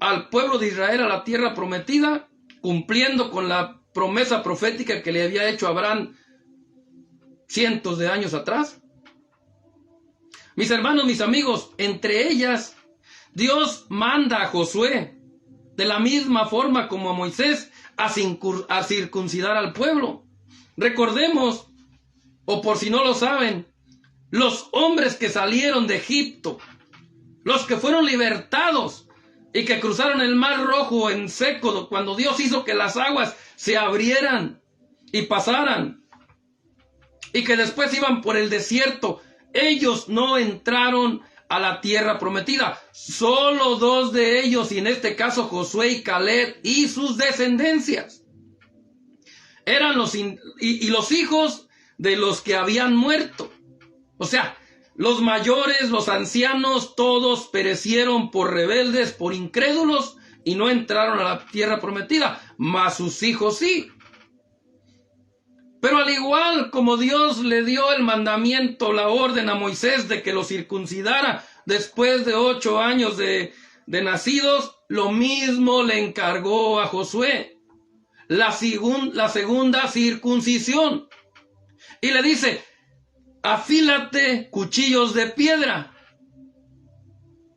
al pueblo de Israel a la tierra prometida, cumpliendo con la promesa profética que le había hecho a Abraham cientos de años atrás. Mis hermanos, mis amigos, entre ellas, Dios manda a Josué, de la misma forma como a Moisés, a circuncidar al pueblo. Recordemos, o por si no lo saben, los hombres que salieron de Egipto, los que fueron libertados y que cruzaron el Mar Rojo en seco, cuando Dios hizo que las aguas se abrieran y pasaran, y que después iban por el desierto, ellos no entraron a la tierra prometida. Solo 2 de ellos, y en este caso Josué y Caleb y sus descendencias, eran los hijos de los que habían muerto. O sea, los mayores, los ancianos, todos perecieron por rebeldes, por incrédulos, y no entraron a la tierra prometida, mas sus hijos sí. Pero al igual como Dios le dio el mandamiento, la orden a Moisés de que lo circuncidara después de 8 años de nacidos, lo mismo le encargó a Josué, la segunda circuncisión. Y le dice, afílate cuchillos de piedra.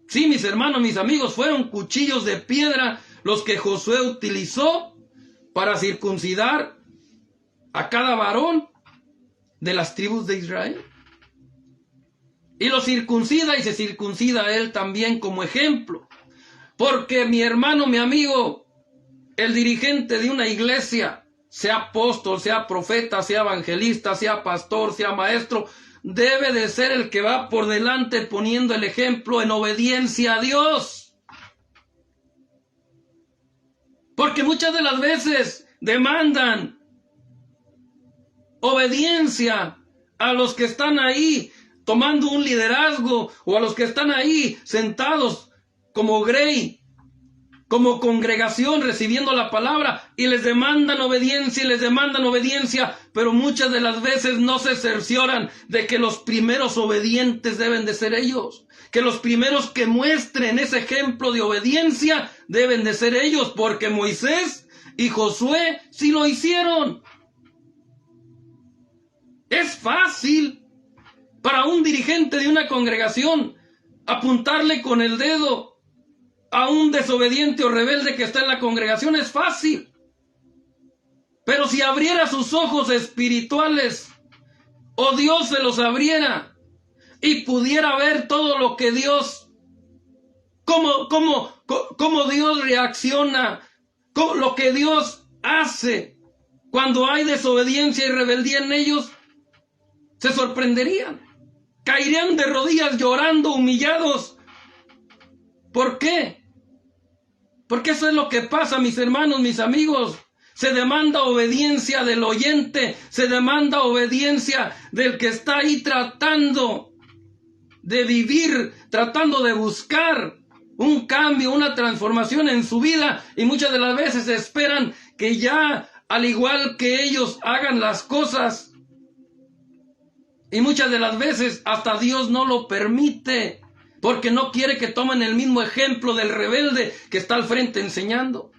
Sí, mis hermanos, mis amigos, fueron cuchillos de piedra los que Josué utilizó para circuncidar a cada varón de las tribus de Israel. Y lo circuncida y se circuncida a él también como ejemplo. Porque mi hermano, mi amigo, el dirigente de una iglesia, sea apóstol, sea profeta, sea evangelista, sea pastor, sea maestro, debe de ser el que va por delante poniendo el ejemplo en obediencia a Dios. Porque muchas de las veces demandan obediencia a los que están ahí tomando un liderazgo, o a los que están ahí sentados como Grey como congregación recibiendo la palabra y les demandan obediencia, pero muchas de las veces no se cercioran de que los primeros obedientes deben de ser ellos, que los primeros que muestren ese ejemplo de obediencia deben de ser ellos, porque Moisés y Josué sí lo hicieron. Es fácil para un dirigente de una congregación apuntarle con el dedo a un desobediente o rebelde que está en la congregación, es fácil. Pero si abriera sus ojos espirituales, o Dios se los abriera, y pudiera ver todo lo que Dios, cómo Dios reacciona, lo que Dios hace cuando hay desobediencia y rebeldía en ellos, se sorprenderían. Caerían de rodillas llorando, humillados. ¿Por qué? Porque eso es lo que pasa, mis hermanos, mis amigos. Se demanda obediencia del oyente, se demanda obediencia del que está ahí tratando de vivir, tratando de buscar un cambio, una transformación en su vida, y muchas de las veces esperan que ya, al igual que ellos, hagan las cosas, y muchas de las veces hasta Dios no lo permite, porque no quiere que tomen el mismo ejemplo del rebelde que está al frente enseñando.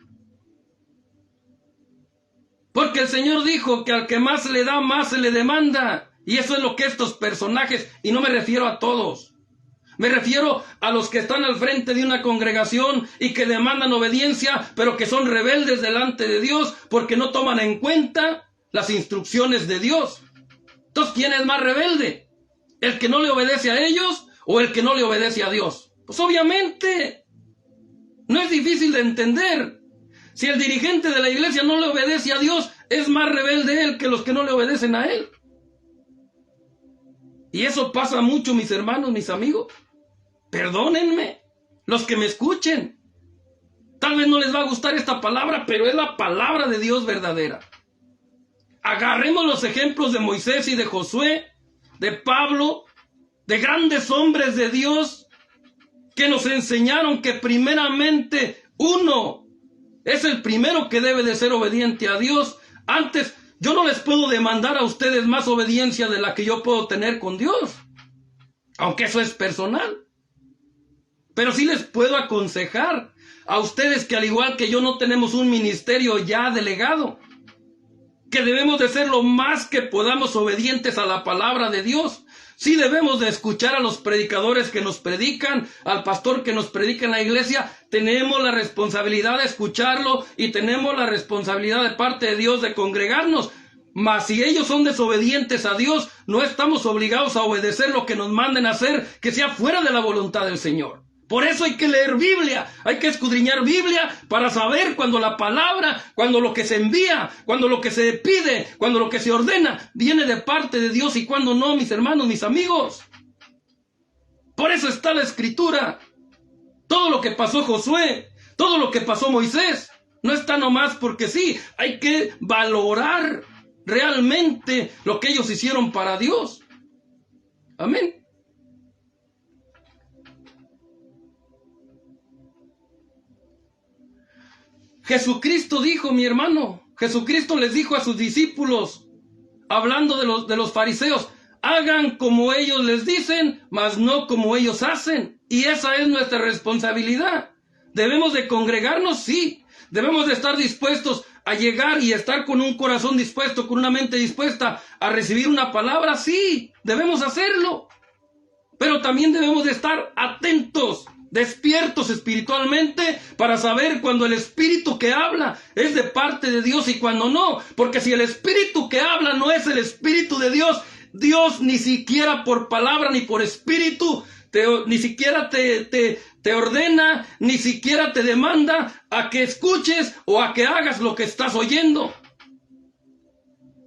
Porque el Señor dijo que al que más se le da, más se le demanda. Y eso es lo que estos personajes, y no me refiero a todos, me refiero a los que están al frente de una congregación y que demandan obediencia, pero que son rebeldes delante de Dios porque no toman en cuenta las instrucciones de Dios. Entonces, ¿quién es más rebelde? ¿El que no le obedece a ellos o el que no le obedece a Dios? Pues obviamente, no es difícil de entender. Si el dirigente de la iglesia no le obedece a Dios, es más rebelde él que los que no le obedecen a él. Y eso pasa mucho, mis hermanos, mis amigos. Perdónenme, los que me escuchen. Tal vez no les va a gustar esta palabra, pero es la palabra de Dios verdadera. Agarremos los ejemplos de Moisés y de Josué, de Pablo, de grandes hombres de Dios, que nos enseñaron que primeramente uno es el primero que debe de ser obediente a Dios. Antes, yo no les puedo demandar a ustedes más obediencia de la que yo puedo tener con Dios, aunque eso es personal. Pero sí les puedo aconsejar a ustedes que al igual que yo no tenemos un ministerio ya delegado, que debemos de ser lo más que podamos obedientes a la palabra de Dios. Sí debemos de escuchar a los predicadores que nos predican, al pastor que nos predica en la iglesia. Tenemos la responsabilidad de escucharlo y tenemos la responsabilidad de parte de Dios de congregarnos. Mas si ellos son desobedientes a Dios, no estamos obligados a obedecer lo que nos manden a hacer, que sea fuera de la voluntad del Señor. Por eso hay que leer Biblia, hay que escudriñar Biblia para saber cuando la palabra, cuando lo que se envía, cuando lo que se pide, cuando lo que se ordena viene de parte de Dios y cuando no, mis hermanos, mis amigos. Por eso está la Escritura. Todo lo que pasó Josué, todo lo que pasó Moisés, no está nomás porque sí, hay que valorar realmente lo que ellos hicieron para Dios. Amén. Jesucristo dijo, mi hermano, Jesucristo les dijo a sus discípulos, hablando de los fariseos, hagan como ellos les dicen, mas no como ellos hacen. Y esa es nuestra responsabilidad. Debemos de congregarnos, sí. Debemos de estar dispuestos a llegar y estar con un corazón dispuesto, con una mente dispuesta a recibir una palabra, sí. Debemos hacerlo. Pero también debemos de estar atentos, despiertos espiritualmente para saber cuando el espíritu que habla es de parte de Dios y cuando no. Porque si el espíritu que habla no es el espíritu de Dios, Dios ni siquiera por palabra ni por espíritu, ni siquiera te ordena, ni siquiera te demanda a que escuches o a que hagas lo que estás oyendo.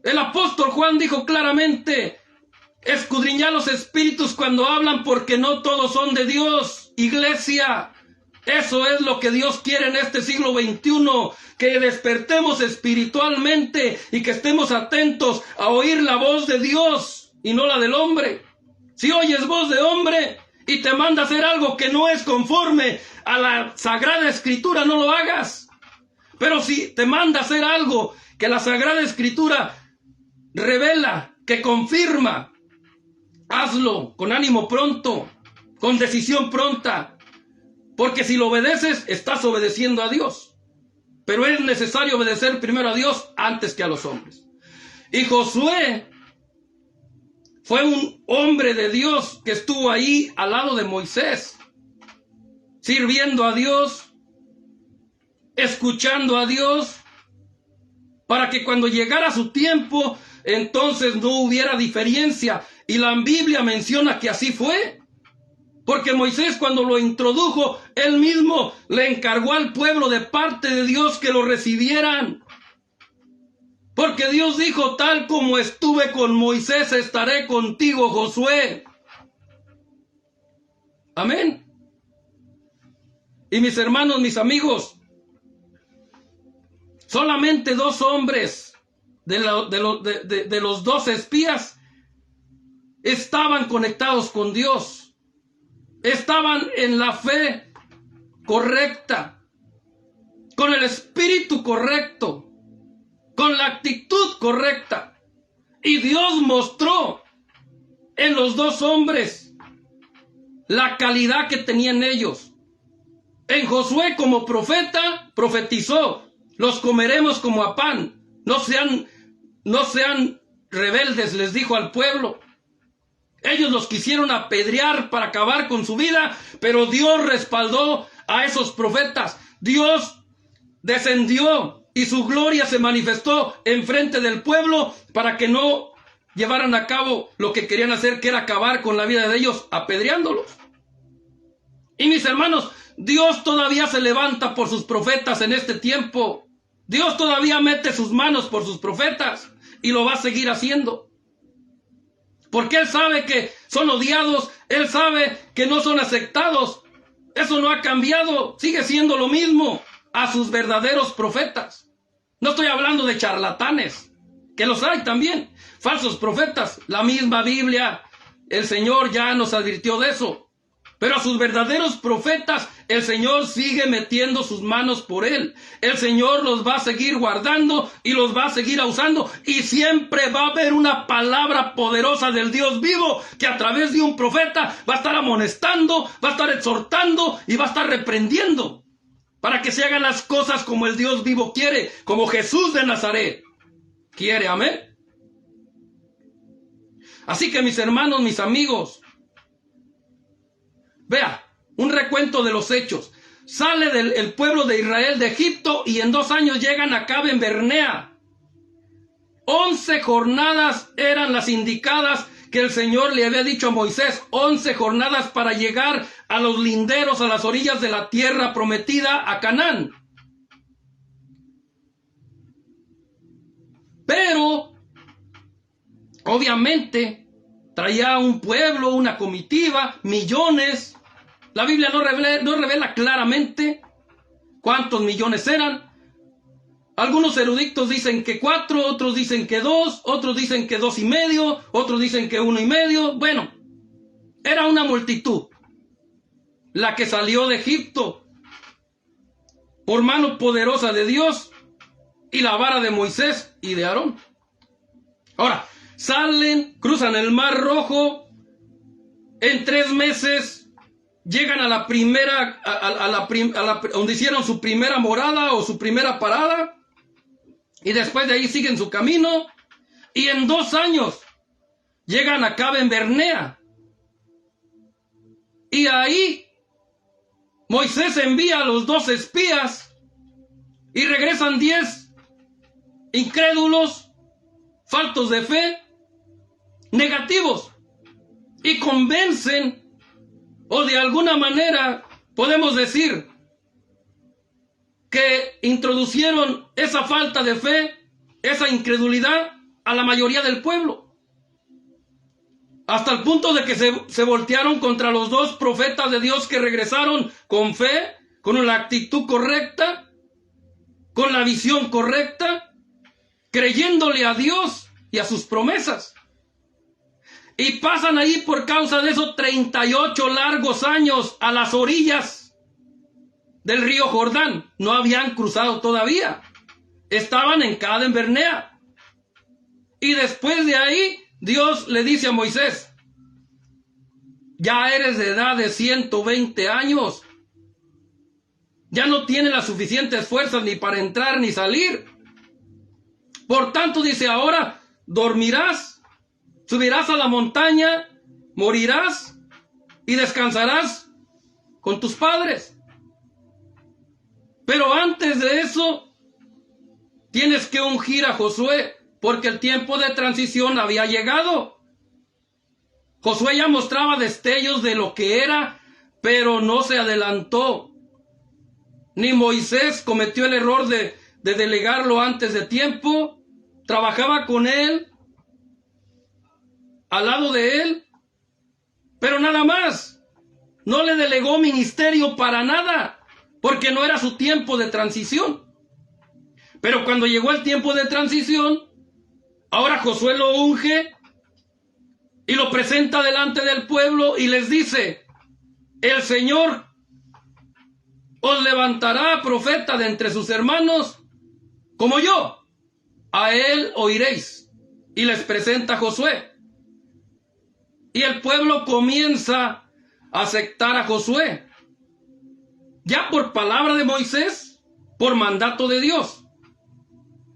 El apóstol Juan dijo claramente, escudriñad los espíritus cuando hablan porque no todos son de Dios. Iglesia, eso es lo que Dios quiere en este siglo XXI, que despertemos espiritualmente y que estemos atentos a oír la voz de Dios y no la del hombre. Si oyes voz de hombre y te manda a hacer algo que no es conforme a la Sagrada Escritura, no lo hagas. Pero si te manda a hacer algo que la Sagrada Escritura revela, que confirma, hazlo con ánimo pronto, con decisión pronta. Porque si lo obedeces, estás obedeciendo a Dios. Pero es necesario obedecer primero a Dios antes que a los hombres. Y Josué fue un hombre de Dios que estuvo ahí al lado de Moisés, sirviendo a Dios, escuchando a Dios, para que cuando llegara su tiempo, entonces no hubiera diferencia. Y la Biblia menciona que así fue. Porque Moisés, cuando lo introdujo, él mismo le encargó al pueblo de parte de Dios que lo recibieran. Porque Dios dijo, tal como estuve con Moisés, estaré contigo, Josué. Amén. Y mis hermanos, mis amigos, solamente 2 hombres de los 12 espías estaban conectados con Dios. Estaban en la fe correcta, con el espíritu correcto, con la actitud correcta. Y Dios mostró en los 2 hombres la calidad que tenían ellos. En Josué, como profeta, profetizó: los comeremos como a pan. No sean rebeldes, les dijo al pueblo. Ellos los quisieron apedrear para acabar con su vida, pero Dios respaldó a esos profetas. Dios descendió y su gloria se manifestó enfrente del pueblo para que no llevaran a cabo lo que querían hacer, que era acabar con la vida de ellos, apedreándolos. Y mis hermanos, Dios todavía se levanta por sus profetas en este tiempo. Dios todavía mete sus manos por sus profetas y lo va a seguir haciendo. Porque Él sabe que son odiados, Él sabe que no son aceptados. Eso no ha cambiado, sigue siendo lo mismo a sus verdaderos profetas. No estoy hablando de charlatanes, que los hay también, falsos profetas. La misma Biblia, el Señor ya nos advirtió de eso. Pero a sus verdaderos profetas, el Señor sigue metiendo sus manos por él. El Señor los va a seguir guardando y los va a seguir usando. Y siempre va a haber una palabra poderosa del Dios vivo que a través de un profeta va a estar amonestando, va a estar exhortando y va a estar reprendiendo. Para que se hagan las cosas como el Dios vivo quiere, como Jesús de Nazaret quiere. Amén. Así que mis hermanos, mis amigos, vea, un recuento de los hechos. Sale el pueblo de Israel de Egipto y en 2 años llegan a Caben Bernea. 11 jornadas eran las indicadas que el Señor le había dicho a Moisés. 11 jornadas para llegar a los linderos, a las orillas de la tierra prometida, a Canaán. Pero, obviamente, traía un pueblo, una comitiva, millones. La Biblia no revela claramente cuántos millones eran. Algunos eruditos dicen que 4, otros dicen que 2, otros dicen que 2,5, otros dicen que 1,5. Bueno, era una multitud la que salió de Egipto por mano poderosa de Dios y la vara de Moisés y de Aarón. Ahora, salen, cruzan el Mar Rojo, en 3 meses llegan a la primera, donde hicieron su primera morada o su primera parada, y después de ahí siguen su camino, y en 2 años llegan a Caben Bernea. Y ahí Moisés envía a los 2 espías, y regresan 10 incrédulos, faltos de fe, negativos, y convencen, o de alguna manera podemos decir que introducieron esa falta de fe, esa incredulidad a la mayoría del pueblo, hasta el punto de que se voltearon contra los 2 profetas de Dios que regresaron con fe, con la actitud correcta, con la visión correcta, creyéndole a Dios y a sus promesas. Y pasan ahí por causa de esos 38 largos años a las orillas del río Jordán. No habían cruzado todavía. Estaban en Cades Barnea. Y después de ahí, Dios le dice a Moisés, ya eres de edad de 120 años. Ya no tienes las suficientes fuerzas ni para entrar ni salir. Por tanto, dice, ahora dormirás, subirás a la montaña, morirás y descansarás con tus padres. Pero antes de eso, tienes que ungir a Josué, porque el tiempo de transición había llegado. Josué ya mostraba destellos de lo que era, pero no se adelantó. Ni Moisés cometió el error de delegarlo antes de tiempo. Trabajaba con él, al lado de él, pero nada más. No le delegó ministerio para nada, porque no era su tiempo de transición. Pero cuando llegó el tiempo de transición, ahora Josué lo unge y lo presenta delante del pueblo y les dice, el Señor os levantará profeta de entre sus hermanos, como yo, a él oiréis. Y les presenta a Josué. Y el pueblo comienza a aceptar a Josué, ya por palabra de Moisés, por mandato de Dios.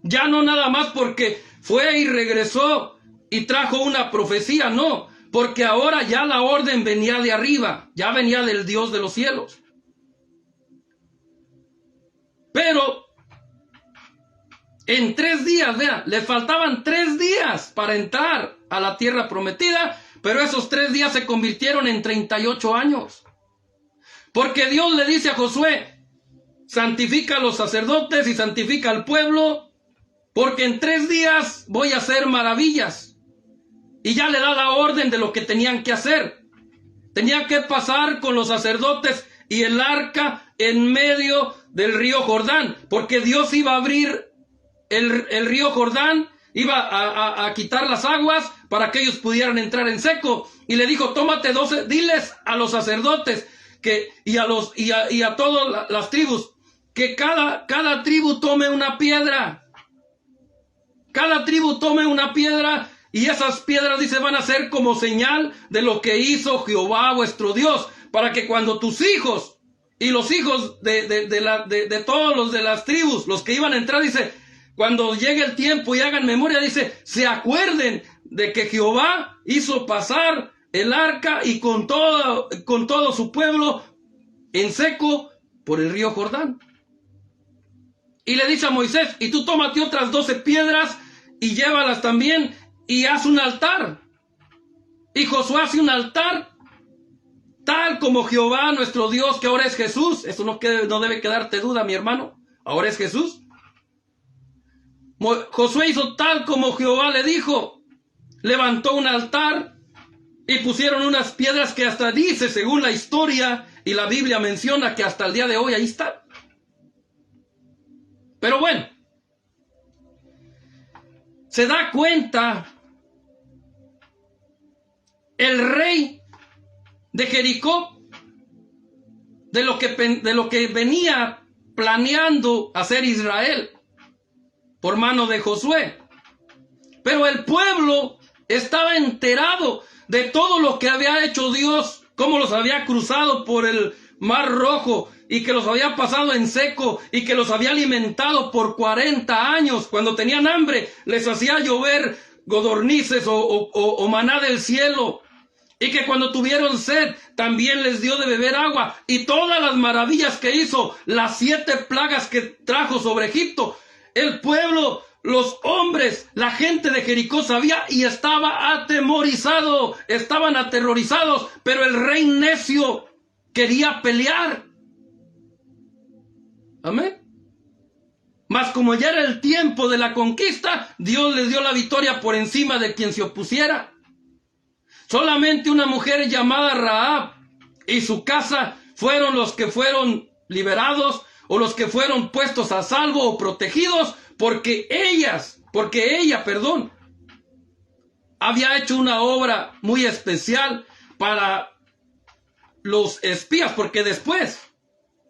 Ya no nada más porque fue y regresó y trajo una profecía, no, porque ahora ya la orden venía de arriba, ya venía del Dios de los cielos. Pero en 3 días, vean, le faltaban 3 días para entrar a la tierra prometida, pero esos 3 días se convirtieron en 38 años. Porque Dios le dice a Josué, santifica a los sacerdotes y santifica al pueblo, porque en 3 días voy a hacer maravillas. Y ya le da la orden de lo que tenían que hacer. Tenían que pasar con los sacerdotes y el arca en medio del río Jordán, porque Dios iba a abrir el río Jordán, iba a quitar las aguas para que ellos pudieran entrar en seco. Y le dijo, tómate 12, diles a los sacerdotes y a todas las tribus, que cada tribu tome una piedra. Cada tribu tome una piedra, y esas piedras, dice, van a ser como señal de lo que hizo Jehová vuestro Dios, para que cuando tus hijos y los hijos de todos los de las tribus, los que iban a entrar, dice, cuando llegue el tiempo y hagan memoria, dice, se acuerden de que Jehová hizo pasar el arca y con todo su pueblo en seco por el río Jordán. Y le dice a Moisés, y tú tómate otras 12 piedras y llévalas también y haz un altar. Y Josué hace un altar tal como Jehová nuestro Dios, que ahora es Jesús. Eso no debe quedarte duda, mi hermano. Ahora es Jesús. Josué hizo tal como Jehová le dijo. Levantó un altar y pusieron unas piedras que hasta dice, según la historia y la Biblia menciona, que hasta el día de hoy ahí están. Pero bueno, se da cuenta el rey de Jericó de lo que venía planeando hacer Israel por mano de Josué. Pero el pueblo estaba enterado de todo lo que había hecho Dios, cómo los había cruzado por el Mar Rojo y que los había pasado en seco y que los había alimentado por 40 años. Cuando tenían hambre les hacía llover codornices o maná del cielo, y que cuando tuvieron sed también les dio de beber agua, y todas las maravillas que hizo, las 7 plagas que trajo sobre Egipto. El pueblo, los hombres, la gente de Jericó sabía y estaba atemorizado, estaban aterrorizados, pero el rey necio quería pelear. Amén. Mas como ya era el tiempo de la conquista, Dios les dio la victoria por encima de quien se opusiera. Solamente una mujer llamada Rahab y su casa fueron los que fueron liberados, o los que fueron puestos a salvo o protegidos, porque ella, había hecho una obra muy especial para los espías, porque después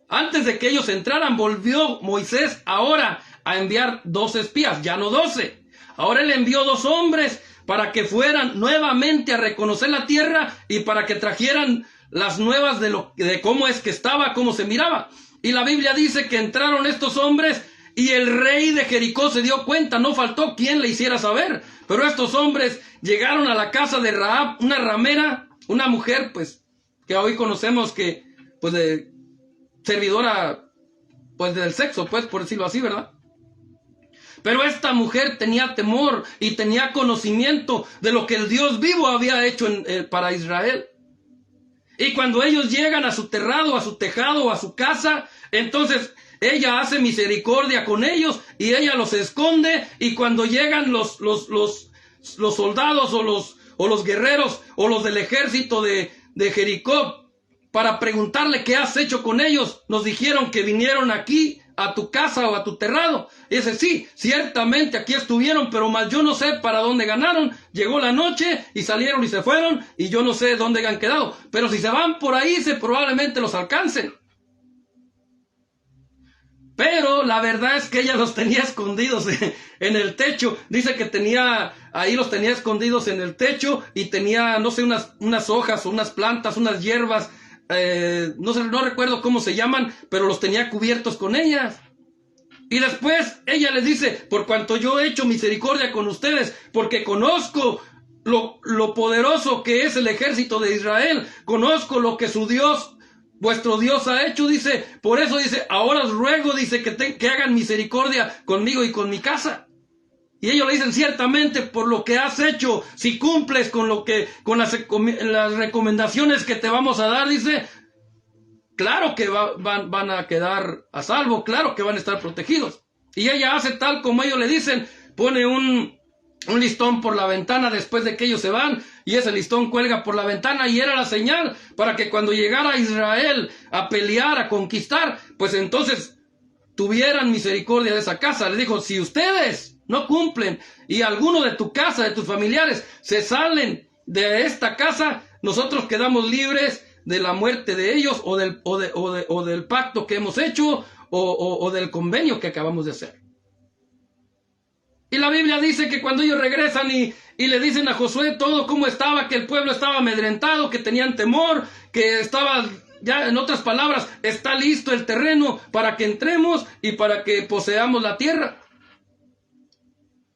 Antes de que ellos entraran, volvió Moisés ahora a enviar 2 espías, ya no 12. Ahora él envió 2 hombres para que fueran nuevamente a reconocer la tierra y para que trajeran las nuevas de cómo es que estaba, cómo se miraba. Y la Biblia dice que entraron estos hombres y el rey de Jericó se dio cuenta, no faltó quien le hiciera saber. Pero estos hombres llegaron a la casa de Rahab, una ramera, una mujer, pues, que hoy conocemos que, pues, de servidora, pues, del sexo, pues, por decirlo así, ¿verdad? Pero esta mujer tenía temor y tenía conocimiento de lo que el Dios vivo había hecho para Israel. Y cuando ellos llegan a su terrado, a su tejado, a su casa, entonces ella hace misericordia con ellos y ella los esconde. Y cuando llegan los soldados o los guerreros o los del ejército de Jericó para preguntarle qué has hecho con ellos, nos dijeron que vinieron aquí a tu casa o a tu terrado. Y dice, sí, ciertamente aquí estuvieron, pero más yo no sé para dónde ganaron. Llegó la noche y salieron y se fueron y yo no sé dónde han quedado. Pero si se van por ahí, probablemente los alcancen. Pero la verdad es que ella los tenía escondidos en el techo. Dice que los tenía escondidos en el techo y tenía, no sé, unas hojas o unas plantas, unas hierbas, no recuerdo cómo se llaman, pero los tenía cubiertos con ellas. Y después ella les dice, por cuanto yo he hecho misericordia con ustedes, porque conozco lo poderoso que es el ejército de Israel, conozco lo que su Dios, vuestro Dios ha hecho, dice, por eso dice, ahora os ruego, dice, que hagan misericordia conmigo y con mi casa. Y ellos le dicen, ciertamente por lo que has hecho, si cumples con las recomendaciones que te vamos a dar, dice, claro que van a quedar a salvo, claro que van a estar protegidos. Y ella hace tal como ellos le dicen, pone un listón por la ventana después de que ellos se van, y ese listón cuelga por la ventana, y era la señal para que cuando llegara Israel a pelear, a conquistar, pues entonces tuvieran misericordia de esa casa. Le dijo, si ustedes no cumplen y alguno de tu casa, de tus familiares, se salen de esta casa, nosotros quedamos libres de la muerte de ellos o del pacto que hemos hecho o del convenio que acabamos de hacer. Y la Biblia dice que cuando ellos regresan y le dicen a Josué todo cómo estaba, que el pueblo estaba amedrentado, que tenían temor, que estaba, ya en otras palabras, está listo el terreno para que entremos y para que poseamos la tierra.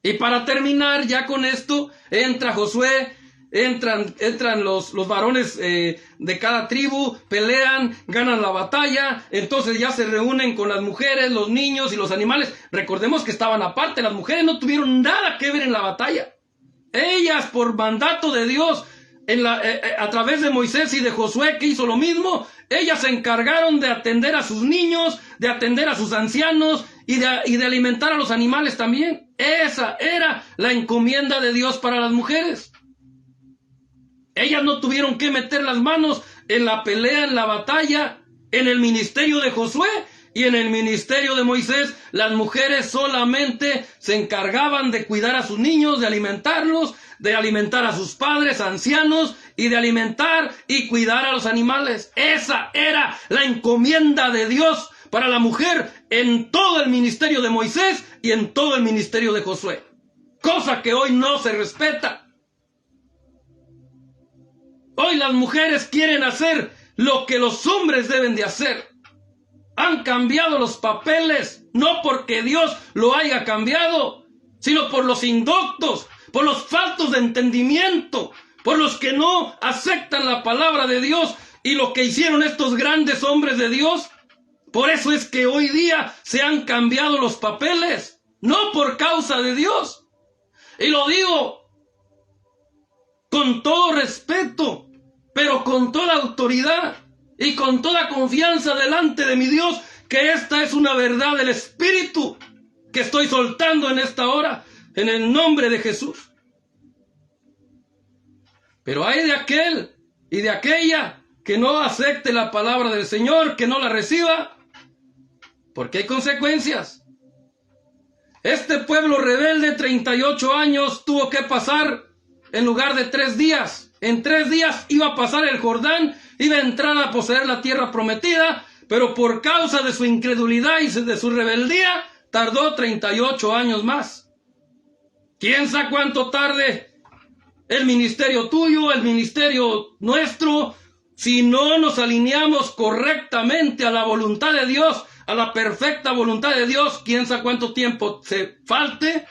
Y para terminar ya con esto, entra Josué, entran los varones de cada tribu, pelean, ganan la batalla, entonces ya se reúnen con las mujeres, los niños y los animales. Recordemos que estaban aparte, las mujeres no tuvieron nada que ver en la batalla. Ellas, por mandato de Dios, a través de Moisés y de Josué, que hizo lo mismo, ellas se encargaron de atender a sus niños, de atender a sus ancianos y de alimentar a los animales también. Esa era la encomienda de Dios para las mujeres. Ellas no tuvieron que meter las manos en la pelea, en la batalla, en el ministerio de Josué y en el ministerio de Moisés. Las mujeres solamente se encargaban de cuidar a sus niños, de alimentarlos, de alimentar a sus padres, ancianos, y de alimentar y cuidar a los animales. Esa era la encomienda de Dios para la mujer en todo el ministerio de Moisés y en todo el ministerio de Josué. Cosa que hoy no se respeta. Hoy las mujeres quieren hacer lo que los hombres deben de hacer. Han cambiado los papeles, no porque Dios lo haya cambiado, sino por los indoctos, por los faltos de entendimiento, por los que no aceptan la palabra de Dios y lo que hicieron estos grandes hombres de Dios. Por eso es que hoy día se han cambiado los papeles, no por causa de Dios. Y lo digo con todo respeto, pero con toda autoridad y con toda confianza delante de mi Dios, que esta es una verdad del Espíritu que estoy soltando en esta hora, en el nombre de Jesús. Pero hay de aquel y de aquella que no acepte la palabra del Señor, que no la reciba, porque hay consecuencias. Este pueblo rebelde, 38 años, tuvo que pasar en lugar de 3 días. En 3 días iba a pasar el Jordán, iba a entrar a poseer la tierra prometida, pero por causa de su incredulidad y de su rebeldía, tardó 38 años más. ¿Quién sabe cuánto tarde el ministerio tuyo, el ministerio nuestro, si no nos alineamos correctamente a la voluntad de Dios, a la perfecta voluntad de Dios? ¿Quién sabe cuánto tiempo se falte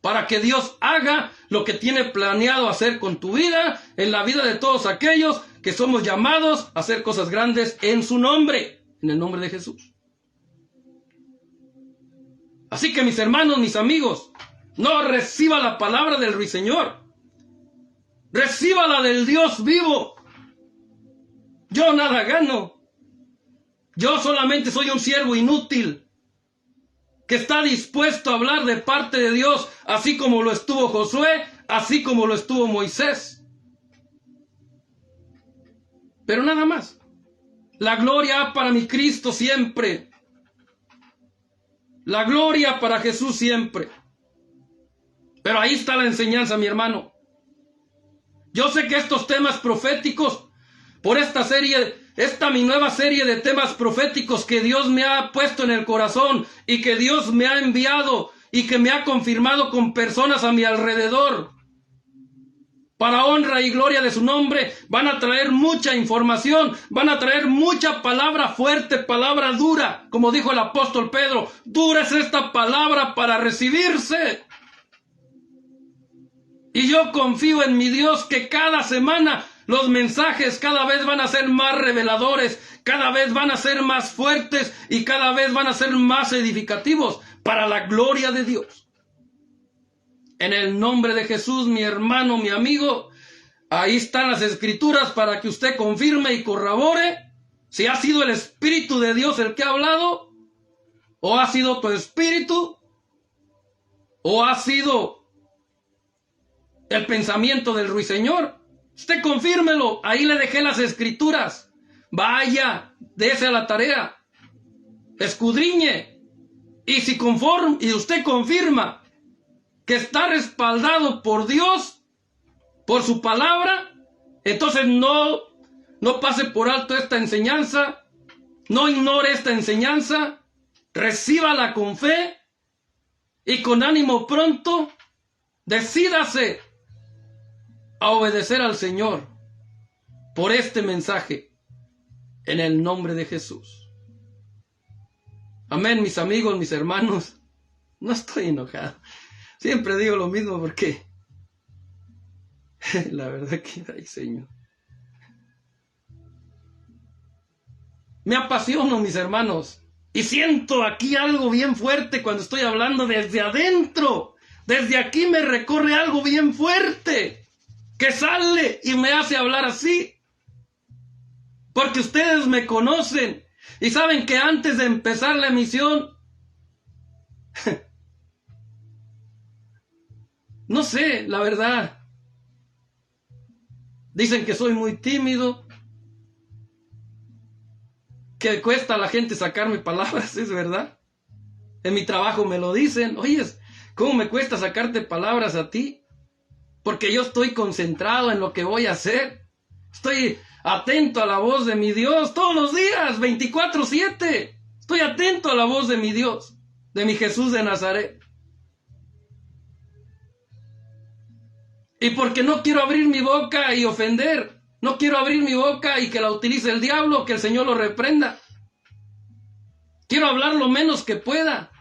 para que Dios haga lo que tiene planeado hacer con tu vida, en la vida de todos aquellos que somos llamados a hacer cosas grandes en su nombre, en el nombre de Jesús? Así que, mis hermanos, mis amigos, no reciba la palabra del ruiseñor, reciba la del Dios vivo. Yo nada gano, yo solamente soy un siervo inútil que está dispuesto a hablar de parte de Dios, así como lo estuvo Josué, así como lo estuvo Moisés. Pero nada más. La gloria para mi Cristo siempre. La gloria para Jesús siempre. Pero ahí está la enseñanza, mi hermano. Yo sé que estos temas proféticos, por esta mi nueva serie de temas proféticos que Dios me ha puesto en el corazón y que Dios me ha enviado y que me ha confirmado con personas a mi alrededor, para honra y gloria de su nombre, van a traer mucha información, van a traer mucha palabra fuerte, palabra dura, como dijo el apóstol Pedro. Dura es esta palabra para recibirse. Y yo confío en mi Dios que cada semana los mensajes cada vez van a ser más reveladores, cada vez van a ser más fuertes y cada vez van a ser más edificativos para la gloria de Dios. En el nombre de Jesús, mi hermano, mi amigo, ahí están las escrituras para que usted confirme y corrobore si ha sido el Espíritu de Dios el que ha hablado, o ha sido tu espíritu, o ha sido el pensamiento del ruiseñor. Usted confírmelo, ahí le dejé las escrituras. Vaya, dése a la tarea, escudriñe, y si usted confirma que está respaldado por Dios, por su palabra, entonces no pase por alto esta enseñanza, no ignore esta enseñanza, recíbala con fe y con ánimo pronto, decídase a obedecer al Señor por este mensaje, en el nombre de Jesús. Amén, mis amigos, mis hermanos. No estoy enojado. Siempre digo lo mismo porque la verdad que, ay, Señor, me apasiono, mis hermanos, y siento aquí algo bien fuerte cuando estoy hablando desde adentro. Desde aquí me recorre algo bien fuerte que sale y me hace hablar así, porque ustedes me conocen y saben que antes de empezar la emisión no sé, la verdad. Dicen que soy muy tímido, que cuesta a la gente sacarme palabras, es verdad. En mi trabajo me lo dicen. Oye, ¿cómo me cuesta sacarte palabras a ti? Porque yo estoy concentrado en lo que voy a hacer. Estoy atento a la voz de mi Dios todos los días, 24/7. Estoy atento a la voz de mi Dios, de mi Jesús de Nazaret. Y porque no quiero abrir mi boca y ofender, no quiero abrir mi boca y que la utilice el diablo, que el Señor lo reprenda. Quiero hablar lo menos que pueda,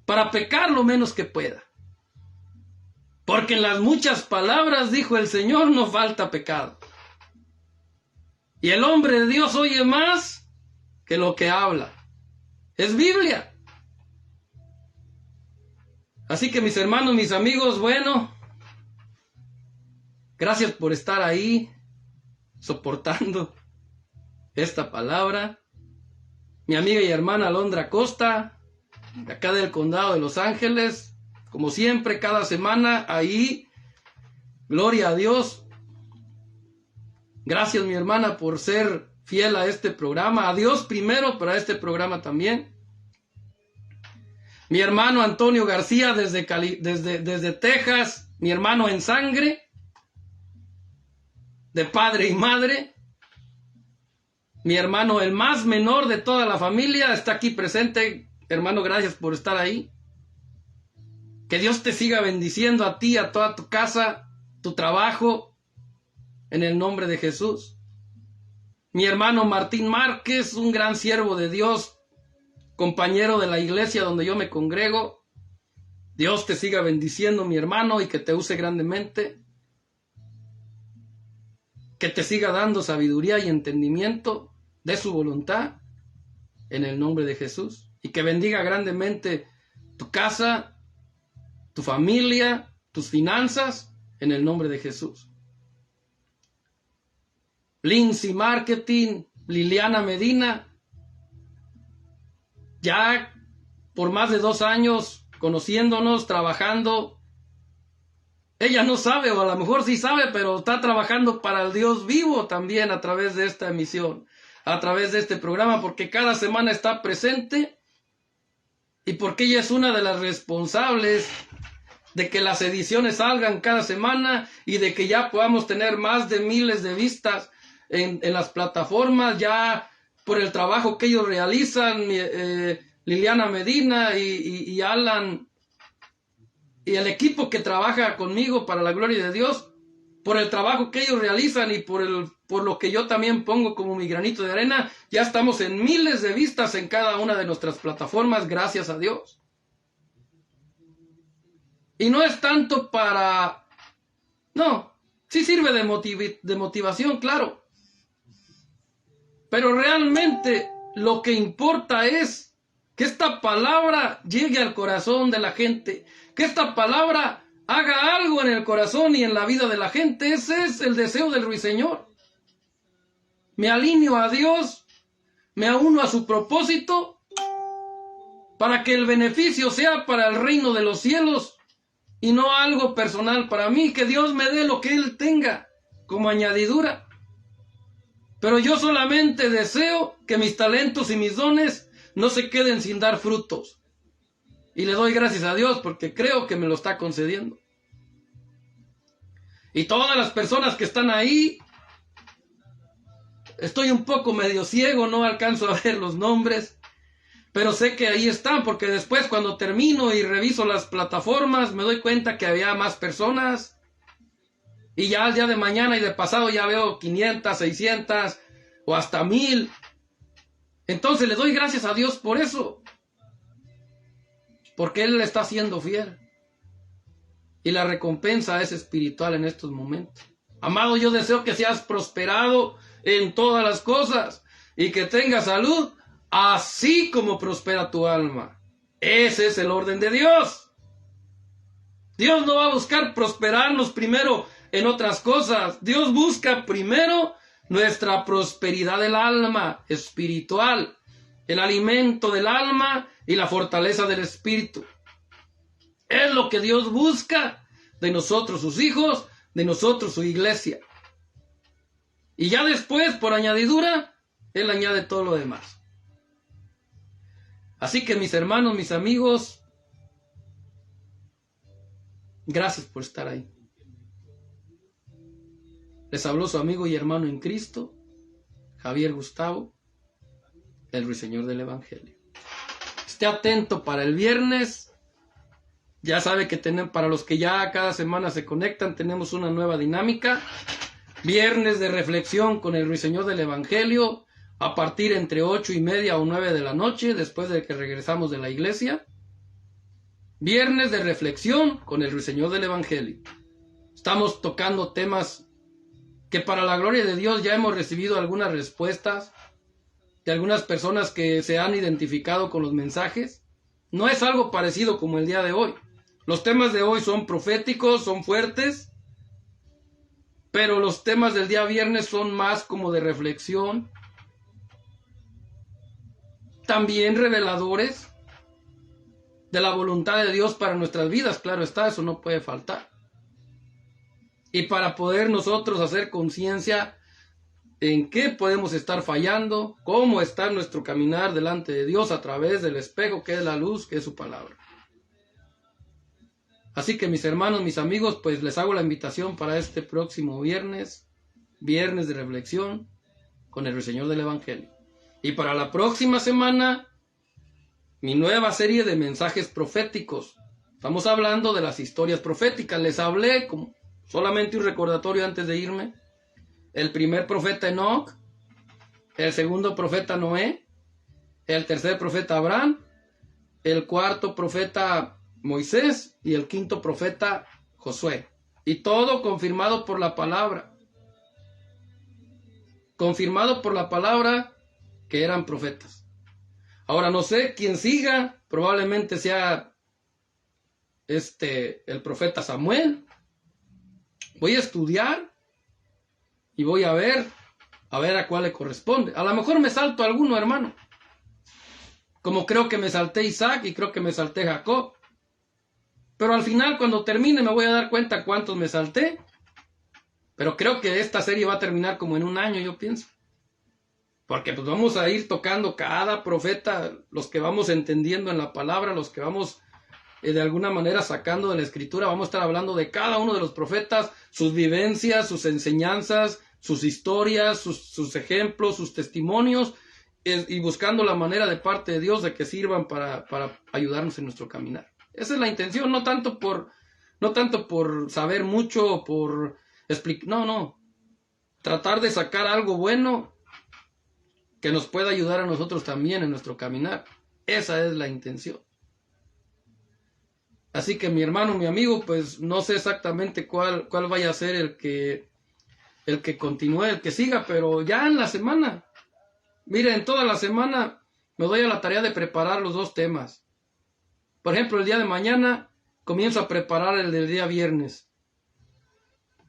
para pecar lo menos que pueda. Porque en las muchas palabras, dijo el Señor, no falta pecado. Y el hombre de Dios oye más que lo que habla. Es Biblia. Así que, mis hermanos, mis amigos, bueno, gracias por estar ahí, soportando esta palabra. Mi amiga y hermana Alondra Costa, de acá del condado de Los Ángeles, como siempre, cada semana ahí. Gloria a Dios. Gracias, mi hermana, por ser fiel a este programa. A Dios primero, pero a este programa también. Mi hermano Antonio García desde Texas, mi hermano en sangre, de padre y madre. Mi hermano, el más menor de toda la familia, está aquí presente. Hermano, gracias por estar ahí. Que Dios te siga bendiciendo a ti, a toda tu casa, tu trabajo, en el nombre de Jesús. Mi hermano Martín Márquez, un gran siervo de Dios, compañero de la iglesia donde yo me congrego. Dios te siga bendiciendo, mi hermano, y que te use grandemente. Que te siga dando sabiduría y entendimiento de su voluntad, en el nombre de Jesús. Y que bendiga grandemente tu casa, tu familia, tus finanzas, en el nombre de Jesús. Lindsay Marketing, Liliana Medina, ya por más de 2 años conociéndonos, trabajando. Ella no sabe, o a lo mejor sí sabe, pero está trabajando para el Dios vivo también a través de esta emisión, a través de este programa, porque cada semana está presente y porque ella es una de las responsables de que las ediciones salgan cada semana y de que ya podamos tener más de miles de vistas en las plataformas, ya por el trabajo que ellos realizan, Liliana Medina y Alan y el equipo que trabaja conmigo para la gloria de Dios, por el trabajo que ellos realizan y por lo que yo también pongo como mi granito de arena, ya estamos en miles de vistas en cada una de nuestras plataformas, gracias a Dios. Y no es tanto para... No, sí sirve de motivación, claro. Pero realmente lo que importa es que esta palabra llegue al corazón de la gente, que esta palabra haga algo en el corazón y en la vida de la gente. Ese es el deseo del ruiseñor. Me alineo a Dios, me uno a su propósito, para que el beneficio sea para el reino de los cielos y no algo personal para mí, que Dios me dé lo que Él tenga como añadidura. Pero yo solamente deseo que mis talentos y mis dones no se queden sin dar frutos. Y le doy gracias a Dios porque creo que me lo está concediendo. Y todas las personas que están ahí, estoy un poco medio ciego, no alcanzo a ver los nombres, pero sé que ahí están, porque después cuando termino y reviso las plataformas, me doy cuenta que había más personas. Y ya el día de mañana y de pasado ya veo 500, 600 o hasta 1000. Entonces le doy gracias a Dios por eso. Porque Él le está siendo fiel. Y la recompensa es espiritual en estos momentos. Amado, yo deseo que seas prosperado en todas las cosas y que tengas salud, así como prospera tu alma. Ese es el orden de Dios. Dios no va a buscar prosperarnos primero en otras cosas. Dios busca primero nuestra prosperidad del alma espiritual, el alimento del alma y la fortaleza del espíritu. Es lo que Dios busca de nosotros, sus hijos, de nosotros, su iglesia. Y ya después, por añadidura, Él añade todo lo demás. Así que mis hermanos, mis amigos, gracias por estar ahí. Les habló su amigo y hermano en Cristo, Javier Gustavo, el ruiseñor del Evangelio. Esté atento para el viernes. Ya sabe que para los que ya cada semana se conectan, tenemos una nueva dinámica. Viernes de reflexión con el ruiseñor del Evangelio, a partir entre 8:30 o 9 de la noche, después de que regresamos de la iglesia. Viernes de reflexión con el ruiseñor del Evangelio. Estamos tocando temas que para la gloria de Dios ya hemos recibido algunas respuestas de algunas personas que se han identificado con los mensajes. No es algo parecido como el día de hoy. Los temas de hoy son proféticos, son fuertes, pero los temas del día viernes son más como de reflexión, también reveladores de la voluntad de Dios para nuestras vidas. Claro está, eso no puede faltar. Y para poder nosotros hacer conciencia en qué podemos estar fallando, cómo está nuestro caminar delante de Dios a través del espejo que es la luz, que es su palabra. Así que mis hermanos, mis amigos, pues les hago la invitación para este próximo viernes, viernes de reflexión. con el Ruiseñor del Evangelio. Y para la próxima semana, mi nueva serie de mensajes proféticos. Estamos hablando de las historias proféticas. Les hablé, como solamente un recordatorio antes de irme, el primer profeta Enoc, el segundo profeta Noé, el tercer profeta Abraham, el cuarto profeta Moisés y el quinto profeta Josué. Y todo confirmado por la palabra. Confirmado por la palabra que eran profetas. Ahora no sé quién siga, probablemente sea el profeta Samuel. Voy a estudiar y voy a ver a cuál le corresponde. A lo mejor me salto alguno, hermano. Como creo que me salté Isaac y creo que me salté Jacob. Pero al final, cuando termine, me voy a dar cuenta cuántos me salté. Pero creo que esta serie va a terminar como en un año, yo pienso. Porque pues vamos a ir tocando cada profeta, los que vamos entendiendo en la palabra, los que vamos de alguna manera sacando de la escritura. Vamos a estar hablando de cada uno de los profetas, sus vivencias, sus enseñanzas, sus historias, sus ejemplos, sus testimonios, y buscando la manera de parte de Dios de que sirvan para ayudarnos en nuestro caminar. Esa es la intención, no tanto por saber mucho o por explicar, no. Tratar de sacar algo bueno que nos pueda ayudar a nosotros también en nuestro caminar. Esa es la intención. Así que mi hermano, mi amigo, pues no sé exactamente cuál vaya a ser el que continúe, el que siga, pero ya en la semana, miren, toda la semana me doy a la tarea de preparar los 2 temas. Por ejemplo, el día de mañana comienzo a preparar el del día viernes.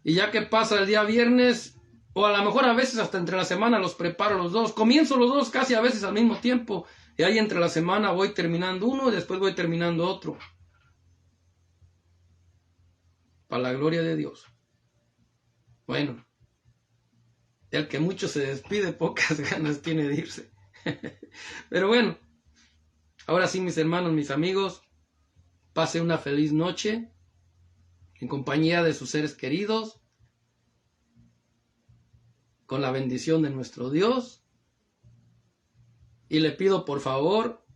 Y ya que pasa el día viernes, o a lo mejor a veces hasta entre la semana los preparo los 2. Comienzo los 2 casi a veces al mismo tiempo. Y ahí entre la semana voy terminando uno y después voy terminando otro. Para la gloria de Dios. Bueno, el que mucho se despide, pocas ganas tiene de irse. Pero bueno, ahora sí, mis hermanos, mis amigos, pase una feliz noche en compañía de sus seres queridos, con la bendición de nuestro Dios. Y le pido por favor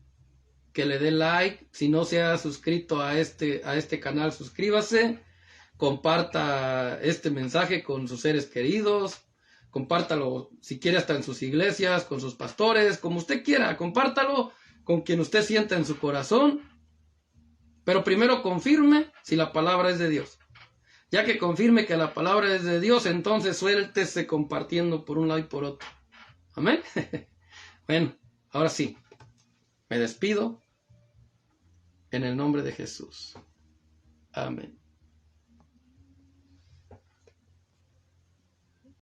que le dé like. Si no se ha suscrito a este canal, suscríbase. Comparta este mensaje con sus seres queridos. Compártalo si quiere hasta en sus iglesias, con sus pastores, como usted quiera. Compártalo con quien usted sienta en su corazón. Pero primero confirme si la palabra es de Dios. Ya que confirme que la palabra es de Dios, entonces suéltese compartiendo por un lado y por otro. Amén. Bueno, ahora sí, me despido en el nombre de Jesús. Amén.